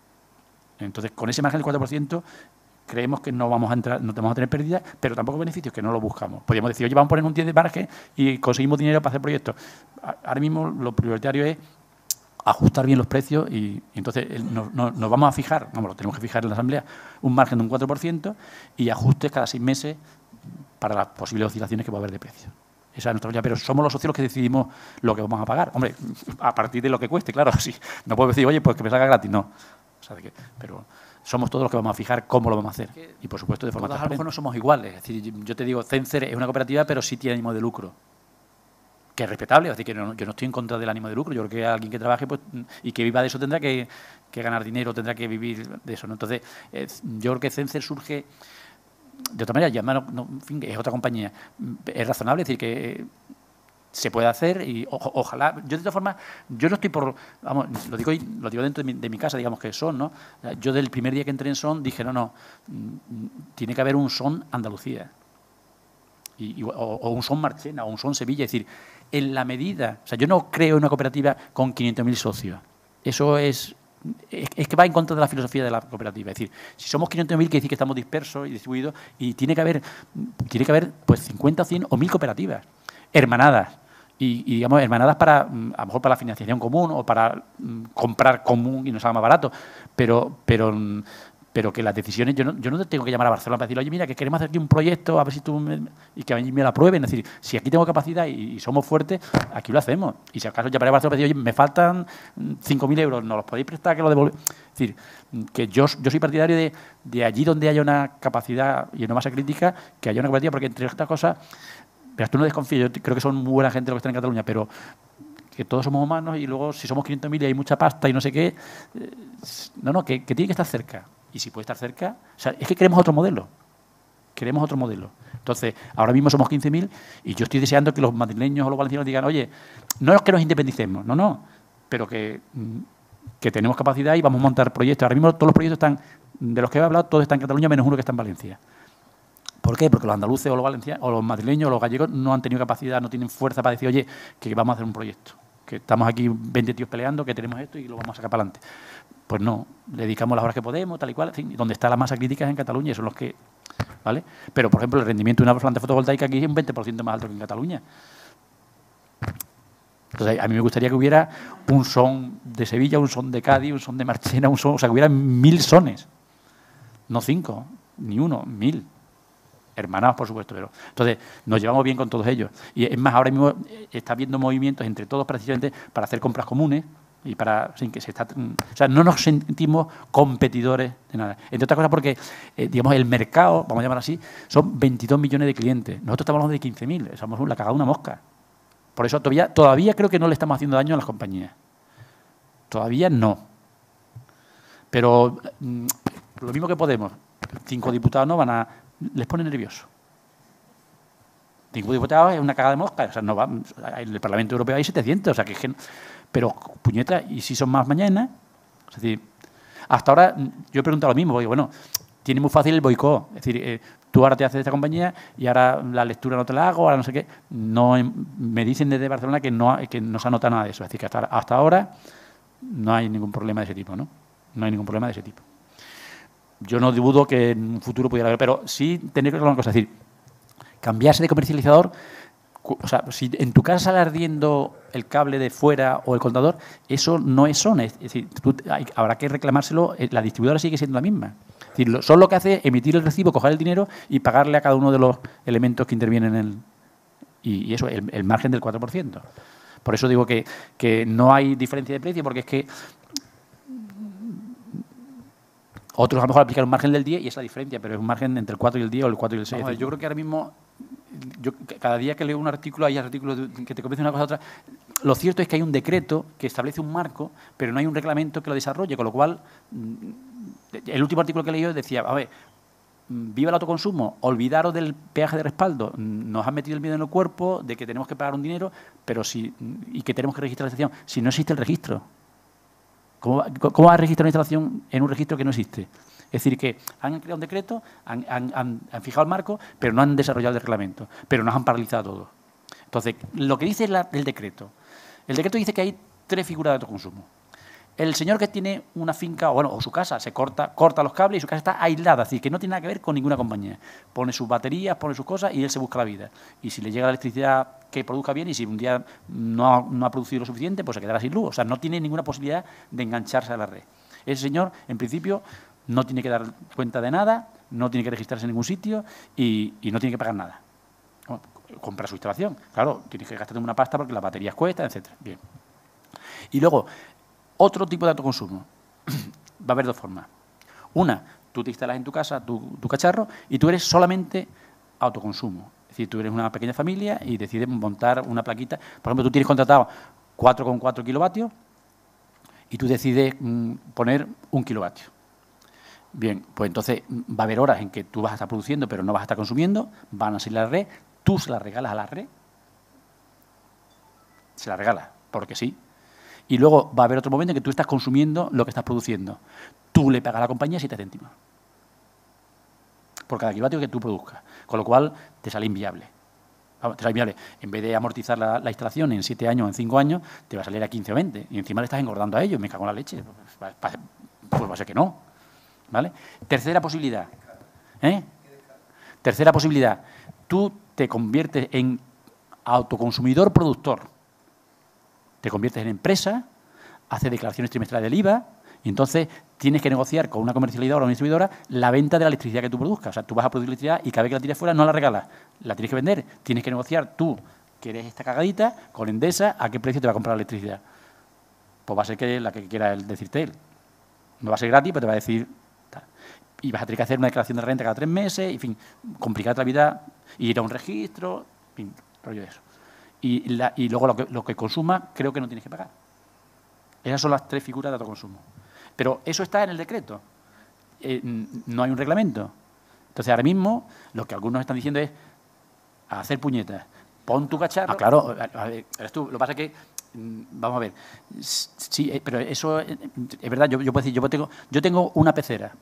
Entonces, con ese margen del 4%, creemos que no vamos a tener pérdidas, pero tampoco beneficios, que no lo buscamos. Podríamos decir, oye, vamos a poner un 10 de margen y conseguimos dinero para hacer proyectos. Ahora mismo lo prioritario es ajustar bien los precios y entonces nos vamos a fijar, lo tenemos que fijar en la Asamblea, un margen de un 4% y ajustes cada 6 meses para las posibles oscilaciones que va a haber de precios. Esa es nuestra idea, pero somos los socios los que decidimos lo que vamos a pagar. Hombre, a partir de lo que cueste, claro, sí. No puedo decir, oye, pues que me salga gratis, no. O sea, pero somos todos los que vamos a fijar cómo lo vamos a hacer. Y, por supuesto, de forma transparente. A lo mejor no somos iguales. Es decir, yo te digo, Cencer es una cooperativa, pero sí tiene ánimo de lucro, que es respetable. Es decir, que yo no estoy en contra del ánimo de lucro. Yo creo que alguien que trabaje pues, y que viva de eso tendrá que ganar dinero, tendrá que vivir de eso, ¿no? Entonces, yo creo que Cencer surge de otra manera. Ya, en fin, es otra compañía. Es razonable, es decir, que se puede hacer y ojalá. Yo, de todas formas, yo no estoy por... Vamos, lo digo dentro de mi casa, digamos que Son, ¿no? Yo, del primer día que entré en Son, dije, no, tiene que haber un Son Andalucía. O un Son Marchena, o un Son Sevilla. Es decir, en la medida... O sea, yo no creo en una cooperativa con 500.000 socios. Eso es que va en contra de la filosofía de la cooperativa. Es decir, si somos 500.000, quiere decir que estamos dispersos y distribuidos, y tiene que haber pues 50 o 100 o 1.000 cooperativas hermanadas. Y digamos, hermanadas para, a lo mejor para la financiación común o para comprar común y nos haga más barato. Pero que las decisiones, yo no tengo que llamar a Barcelona para decir, oye, mira, que queremos hacer aquí un proyecto, a ver si y que a mí me lo aprueben. Es decir, si aquí tengo capacidad y somos fuertes, aquí lo hacemos. Y si acaso llamaré a Barcelona para decir, oye, me faltan 5.000 euros, ¿nos los podéis prestar que lo devolvéis? Es decir, que yo soy partidario de allí donde haya una capacidad y una masa crítica, que haya una cooperativa, porque entre otras cosas, pero tú no desconfíes, yo creo que son muy buena gente los que están en Cataluña, pero que todos somos humanos y luego si somos 500.000 y hay mucha pasta y no sé qué, que tiene que estar cerca. Y si puede estar cerca, o sea, es que queremos otro modelo. Queremos otro modelo. Entonces, ahora mismo somos 15.000 y yo estoy deseando que los madrileños o los valencianos digan, oye, no es que nos independicemos, no, pero que tenemos capacidad y vamos a montar proyectos. Ahora mismo todos los proyectos están, de los que he hablado, todos están en Cataluña, menos uno que está en Valencia. ¿Por qué? Porque los andaluces o los valencianos, o los madrileños o los gallegos no han tenido capacidad, no tienen fuerza para decir, oye, que vamos a hacer un proyecto, que estamos aquí 20 tíos peleando, que tenemos esto y lo vamos a sacar para adelante. Pues no, le dedicamos las horas que podemos, tal y cual, en fin, donde está la masa crítica es en Cataluña, son los que, ¿vale? Pero, por ejemplo, el rendimiento de una planta fotovoltaica aquí es un 20% más alto que en Cataluña. Entonces, a mí me gustaría que hubiera un Son de Sevilla, un Son de Cádiz, un Son de Marchena, un Son, o sea, que hubiera 1.000 sones, no 5, ni 1, 1.000. Hermanados, por supuesto, pero entonces nos llevamos bien con todos ellos. Y es más, ahora mismo está habiendo movimientos entre todos precisamente para hacer compras comunes y para, sin que o sea, no nos sentimos competidores de nada. Entre otras cosas porque, digamos, el mercado, vamos a llamar así, son 22 millones de clientes. Nosotros estamos hablando de 15.000, somos la cagada de una mosca. Por eso todavía creo que no le estamos haciendo daño a las compañías. Todavía no. Pero lo mismo que Podemos, 5 diputados no les pone nervioso. 5 diputados es una cagada de mosca. O sea, no va, en el Parlamento Europeo hay 700. O sea, pero, puñeta, ¿y si son más mañana? Es decir, hasta ahora yo he preguntado lo mismo. Porque, bueno, tiene muy fácil el boicot. Es decir, tú ahora te haces de esta compañía y ahora la lectura no te la hago, ahora no sé qué. No, me dicen desde Barcelona que no se anota nada de eso. Es decir, que hasta ahora no hay ningún problema de ese tipo, ¿no? No hay ningún problema de ese tipo. Yo no dudo que en un futuro pudiera haber, pero sí tener que ver una cosa, es decir, cambiarse de comercializador. O sea, si en tu casa sale ardiendo el cable de fuera o el contador, eso no es SON. Es decir, habrá que reclamárselo, la distribuidora sigue siendo la misma. Es decir, SON lo que hace es emitir el recibo, coger el dinero y pagarle a cada uno de los elementos que intervienen en el... Y eso, el margen del 4%. Por eso digo que no hay diferencia de precio, porque es que otros a lo mejor aplican un margen del 10 y es la diferencia, pero es un margen entre el 4 y el 10 o el 4 y el 6. Vamos, yo creo que ahora mismo, cada día que leo un artículo, hay artículos que te convencen una cosa a otra. Lo cierto es que hay un decreto que establece un marco, pero no hay un reglamento que lo desarrolle, con lo cual, el último artículo que he leído decía, a ver, viva el autoconsumo, olvidaros del peaje de respaldo, nos han metido el miedo en el cuerpo de que tenemos que pagar un dinero, pero y que tenemos que registrar la estación, si no existe el registro. ¿Cómo va a registrar una instalación en un registro que no existe? Es decir, que han creado un decreto, han fijado el marco, pero no han desarrollado el reglamento, pero nos han paralizado todo. Entonces, lo que dice el decreto dice que hay 3 figuras de autoconsumo. El señor que tiene una finca o su casa, se corta los cables y su casa está aislada, es decir, que no tiene nada que ver con ninguna compañía. Pone sus baterías, pone sus cosas y él se busca la vida. Y si le llega la electricidad, que produzca bien, y si un día no ha producido lo suficiente, pues se quedará sin luz. O sea, no tiene ninguna posibilidad de engancharse a la red. Ese señor, en principio, no tiene que dar cuenta de nada, no tiene que registrarse en ningún sitio y no tiene que pagar nada. Bueno, compra su instalación. Claro, tiene que gastar una pasta porque las baterías cuestan, etcétera. Bien. Y luego, otro tipo de autoconsumo. Va a haber 2 formas. Una, tú te instalas en tu casa tu cacharro y tú eres solamente autoconsumo. Es decir, tú eres una pequeña familia y decides montar una plaquita. Por ejemplo, tú tienes contratado 4,4 kilovatios y tú decides poner 1 kilovatio. Bien, pues entonces va a haber horas en que tú vas a estar produciendo pero no vas a estar consumiendo, van a salir a la red, tú se las regalas a la red, se las regalas, porque sí. Y luego va a haber otro momento en que tú estás consumiendo lo que estás produciendo. Tú le pagas a la compañía 7 céntimos por cada kilovatio que tú produzcas. Con lo cual, te sale inviable. Vamos, te sale inviable. En vez de amortizar la instalación en 7 años o en 5 años, te va a salir a 15 o 20. Y encima le estás engordando a ellos. Me cago en la leche. Pues va a ser que no. ¿Vale? Tercera posibilidad. Tercera posibilidad. Tú te conviertes en autoconsumidor productor. Te conviertes en empresa, haces declaraciones trimestrales del IVA y entonces tienes que negociar con una comercializadora o una distribuidora la venta de la electricidad que tú produzcas. O sea, tú vas a producir electricidad y cada vez que la tires fuera no la regalas, la tienes que vender. Tienes que negociar tú, que eres esta cagadita, con Endesa, a qué precio te va a comprar la electricidad. Pues va a ser que la que quiera decirte él. No va a ser gratis, pero te va a decir... Tal. Y vas a tener que hacer una declaración de renta cada 3 meses, en fin, complicarte la vida, ir a un registro, en fin, rollo de eso. Y luego lo que consuma, creo que no tienes que pagar. Esas son las 3 figuras de autoconsumo. Pero eso está en el decreto. No hay un reglamento. Entonces, ahora mismo, lo que algunos están diciendo es hacer puñetas. Pon tu cacharro. Ah, claro, a ver, eres tú. Lo que pasa es que, vamos a ver, sí, pero eso es verdad. Yo puedo decir, yo tengo una pecera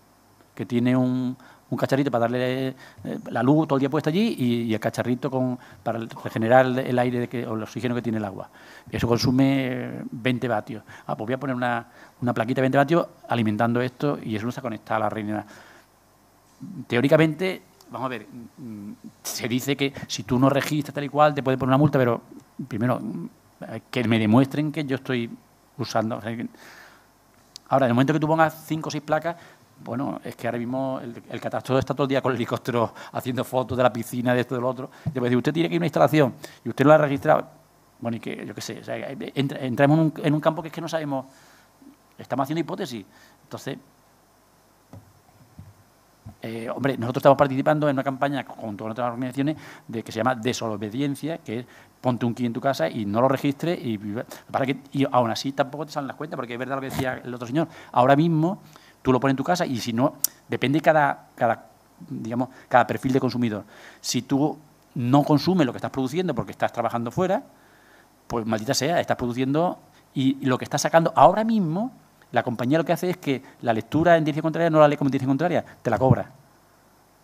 que tiene un cacharrito para darle la luz todo el día puesta allí y el cacharrito para regenerar el aire o el oxígeno que tiene el agua. Eso consume 20 vatios. Pues voy a poner una plaquita de 20 vatios alimentando esto y eso no está conectado a la red. Teóricamente, vamos a ver, se dice que si tú no registras tal y cual te pueden poner una multa, pero primero que me demuestren que yo estoy usando. O sea, ahora, en el momento que tú pongas 5 o 6 placas, bueno, es que ahora mismo el catastro está todo el día con el helicóptero haciendo fotos de la piscina, de esto, de lo otro. Y te puede decir, usted tiene que ir a una instalación y usted no la ha registrado. Bueno, y que yo qué sé, o sea, entramos en un campo que es que no sabemos, estamos haciendo hipótesis. Entonces, hombre, nosotros estamos participando en una campaña con todas otras organizaciones que se llama desobediencia, que es ponte un key en tu casa y no lo registres y aún así tampoco te salen las cuentas, porque es verdad lo que decía el otro señor. Ahora mismo tú lo pones en tu casa y si no, depende cada perfil de consumidor. Si tú no consumes lo que estás produciendo porque estás trabajando fuera, pues maldita sea, estás produciendo y lo que estás sacando ahora mismo la compañía lo que hace es que la lectura en dirección contraria no la lee como en dirección contraria, te la cobra.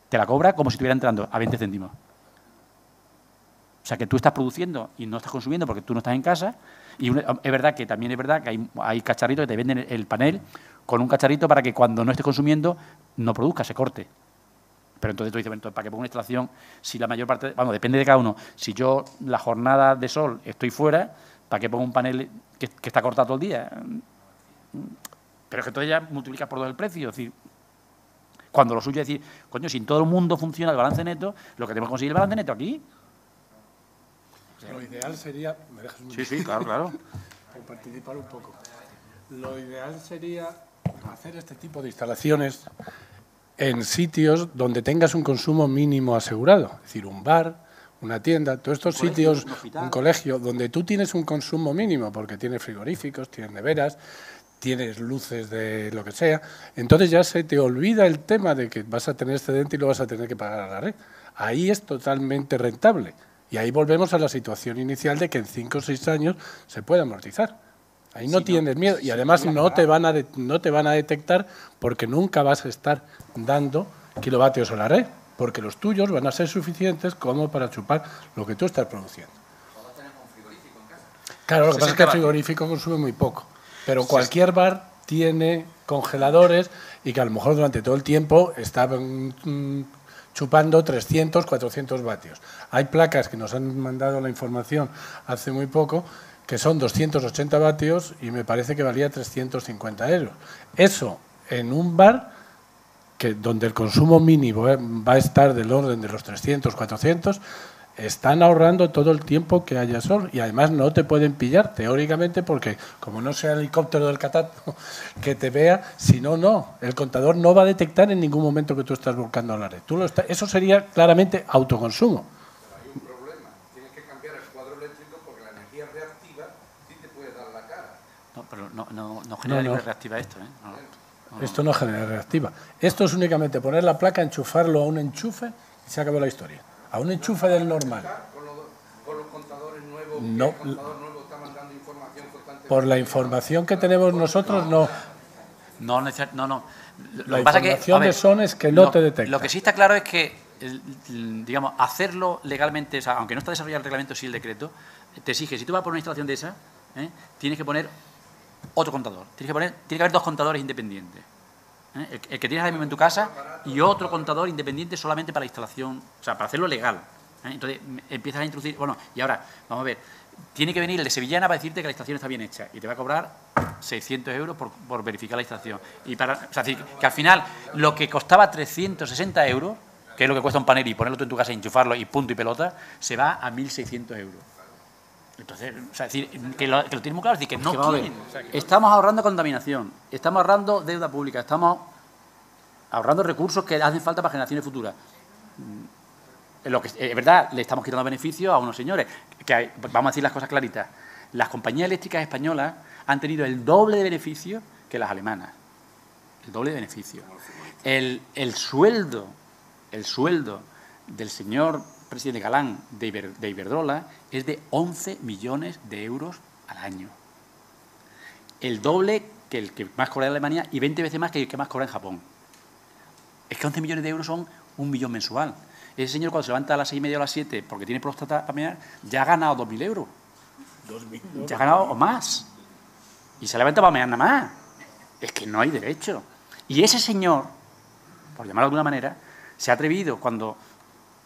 Te la cobra como si estuviera entrando a 20 céntimos. O sea, que tú estás produciendo y no estás consumiendo porque tú no estás en casa. Y es verdad que también es verdad que hay cacharritos que te venden el panel con un cacharrito para que cuando no estés consumiendo no produzca, se corte. Pero entonces tú dices, bueno, ¿para qué pongo una instalación si la mayor parte, vamos, depende de cada uno. Si yo la jornada de sol estoy fuera, ¿para qué pongo un panel que está cortado todo el día? Pero es que entonces ya multiplicas por 2 el precio. Es decir, cuando lo suyo es decir, coño, si en todo el mundo funciona el balance neto, lo que tenemos que conseguir es el balance neto aquí. Lo ideal sería... ¿Me dejas un Sí, sí, claro, claro. Por participar un poco. Lo ideal sería hacer este tipo de instalaciones en sitios donde tengas un consumo mínimo asegurado. Es decir, un bar, una tienda, todos estos sitios, un colegio, donde tú tienes un consumo mínimo, porque tienes frigoríficos, tienes neveras, tienes luces de lo que sea, entonces ya se te olvida el tema de que vas a tener excedente y lo vas a tener que pagar a la red. Ahí es totalmente rentable. Y ahí volvemos a la situación inicial de que en 5 o 6 años se puede amortizar. Ahí no tienes miedo y además no te van a detectar porque nunca vas a estar dando kilovatios a la red, porque los tuyos van a ser suficientes como para chupar lo que tú estás produciendo. Claro, lo que pasa es que el frigorífico consume muy poco, pero cualquier bar tiene congeladores y que a lo mejor durante todo el tiempo está chupando 300, 400 vatios. Hay placas que nos han mandado la información hace muy poco que son 280 vatios y me parece que valía 350 euros. Eso en un bar donde el consumo mínimo va a estar del orden de los 300, 400, están ahorrando todo el tiempo que haya sol y además no te pueden pillar teóricamente porque como no sea el helicóptero del catastro que te vea, si no, no. El contador no va a detectar en ningún momento que tú estás volcando a la red. Eso sería claramente autoconsumo. Pero no genera ninguna reactiva esto, ¿eh? Esto no genera reactiva. Esto es únicamente poner la placa, enchufarlo a un enchufe y se acabó la historia. A un enchufe del normal. Con los contadores nuevos, no, el contador nuevo está mandando información constantemente. Por la información que tenemos nosotros, no. No. La información de Son es que no te detecta. Lo que sí está claro es que, digamos, hacerlo legalmente, o sea, aunque no está desarrollado el reglamento, sí el decreto, te exige, si tú vas por una instalación de esa, tienes que poner otro contador. Tiene que haber 2 contadores independientes. El que tienes ahora mismo en tu casa y otro contador independiente solamente para la instalación, o sea, para hacerlo legal. Entonces empiezas a introducir, bueno, y ahora, vamos a ver, tiene que venir el de Sevillana para decirte que la instalación está bien hecha y te va a cobrar 600 euros por verificar la instalación. O sea, decir, que al final lo que costaba 360 euros, que es lo que cuesta un panel y ponerlo tú en tu casa y enchufarlo y punto y pelota, se va a 1.600 euros. Entonces, o sea, decir, que lo tienen muy claro, es decir, que no quieren. O sea, estamos ahorrando contaminación, estamos ahorrando deuda pública, estamos ahorrando recursos que hacen falta para generaciones futuras. Es verdad, le estamos quitando beneficios a unos señores, que vamos a decir las cosas claritas. Las compañías eléctricas españolas han tenido el doble de beneficio que las alemanas. El doble de beneficio. El sueldo del señor presidente Galán de Iberdrola es de 11 millones de euros al año. El doble que el que más cobra en Alemania y 20 veces más que el que más cobra en Japón. Es que 11 millones de euros son 1 millón mensual. Ese señor cuando se levanta a las 6:30 o a las 7 porque tiene próstata para mear, ya ha ganado 2.000 euros. 2.000. Ya ha ganado o más. Y se levanta para mear nada más. Es que no hay derecho. Y ese señor, por llamarlo de alguna manera, se ha atrevido cuando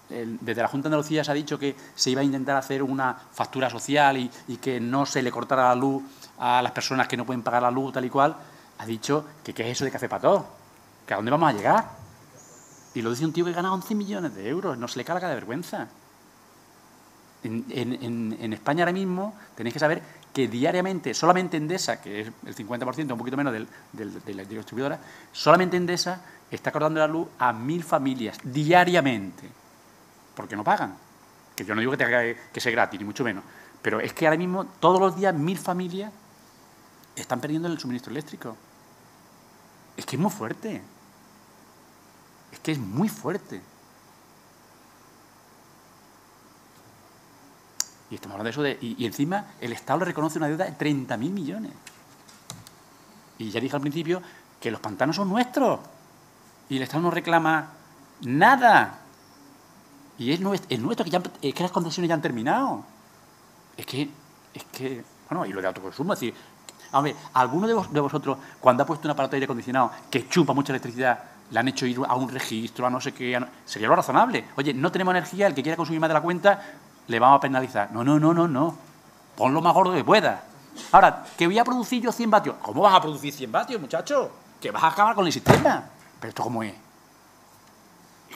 desde la Junta de Andalucía se ha dicho que se iba a intentar hacer una factura social y que no se le cortara la luz a las personas que no pueden pagar la luz, tal y cual, ha dicho que qué es eso de café para todos, que a dónde vamos a llegar. Y lo dice un tío que gana 11 millones de euros, no se le carga de vergüenza. En España ahora mismo tenéis que saber que diariamente, solamente Endesa, que es el 50%, un poquito menos de la distribuidora, solamente Endesa está cortando la luz a 1.000 familias diariamente. Porque no pagan. Que yo no digo que tenga que ser gratis, ni mucho menos. Pero es que ahora mismo, todos los días, 1.000 familias están perdiendo el suministro eléctrico. Es que es muy fuerte. Es que es muy fuerte. Y estamos hablando de eso y encima el Estado le reconoce una deuda de 30.000 millones. Y ya dije al principio que los pantanos son nuestros y el Estado no reclama nada. Y es nuestro, que las concesiones ya han terminado. Es que, bueno, y lo de autoconsumo, es decir, a ver, ¿alguno de vosotros, cuando ha puesto un aparato de aire acondicionado que chupa mucha electricidad, le han hecho ir a un registro, a no sé qué? Sería lo razonable. Oye, no tenemos energía, el que quiera consumir más de la cuenta, le vamos a penalizar. No. Ponlo más gordo que pueda. Ahora, ¿que voy a producir yo 100 vatios? ¿Cómo vas a producir 100 vatios, muchacho? Que vas a acabar con el sistema. ¿Pero esto cómo es?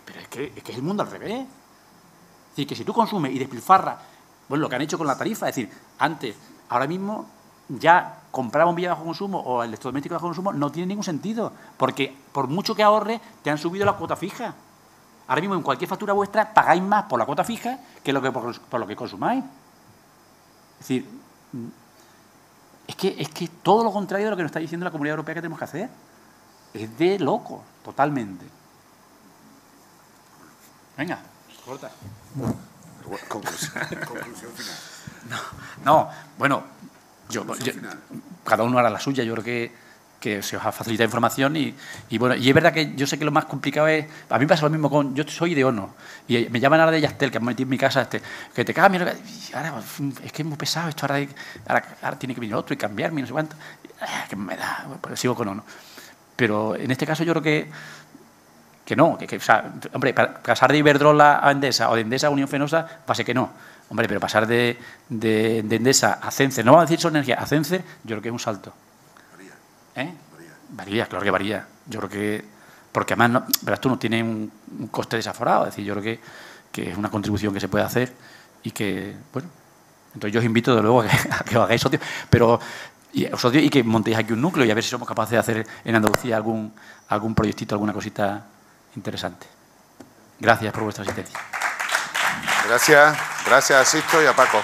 Pero es que es el mundo al revés. Es decir, que si tú consumes y despilfarras, bueno, lo que han hecho con la tarifa, es decir, antes, ahora mismo, ya comprar bombilla de bajo consumo o electrodoméstico de bajo consumo no tiene ningún sentido, porque por mucho que ahorres, te han subido la cuota fija. Ahora mismo, en cualquier factura vuestra, pagáis más por la cuota fija que por lo que consumáis. Es decir, es que todo lo contrario de lo que nos está diciendo la Comunidad Europea que tenemos que hacer. Es de loco, totalmente. Venga, corta. Conclusión final. No, bueno, cada uno hará la suya. Yo creo que se os ha facilitado información y bueno, y es verdad que yo sé que lo más complicado es... A mí me pasa lo mismo yo soy de Ono y me llaman ahora de Yastel, que han metido en mi casa que te cambia, y ahora es que es muy pesado esto, ahora tiene que venir otro y cambiarme, no sé cuánto, que me da, pues sigo con Ono. Pero en este caso yo creo que no, o sea, hombre, pasar de Iberdrola a Endesa o de Endesa a Unión Fenosa, pase que no. Hombre, pero pasar de Endesa a Cencer, no vamos a decir Son Energía, a Cencer, yo creo que es un salto. Varía, claro que varía. Yo creo que... Porque además, verás tú, no tiene un coste desaforado. Es decir, yo creo que es una contribución que se puede hacer y que, bueno... Entonces yo os invito, de luego, a que os hagáis socios, y que montéis aquí un núcleo y a ver si somos capaces de hacer en Andalucía algún proyectito, alguna cosita interesante. Gracias por vuestra asistencia. Gracias a Sisto y a Paco.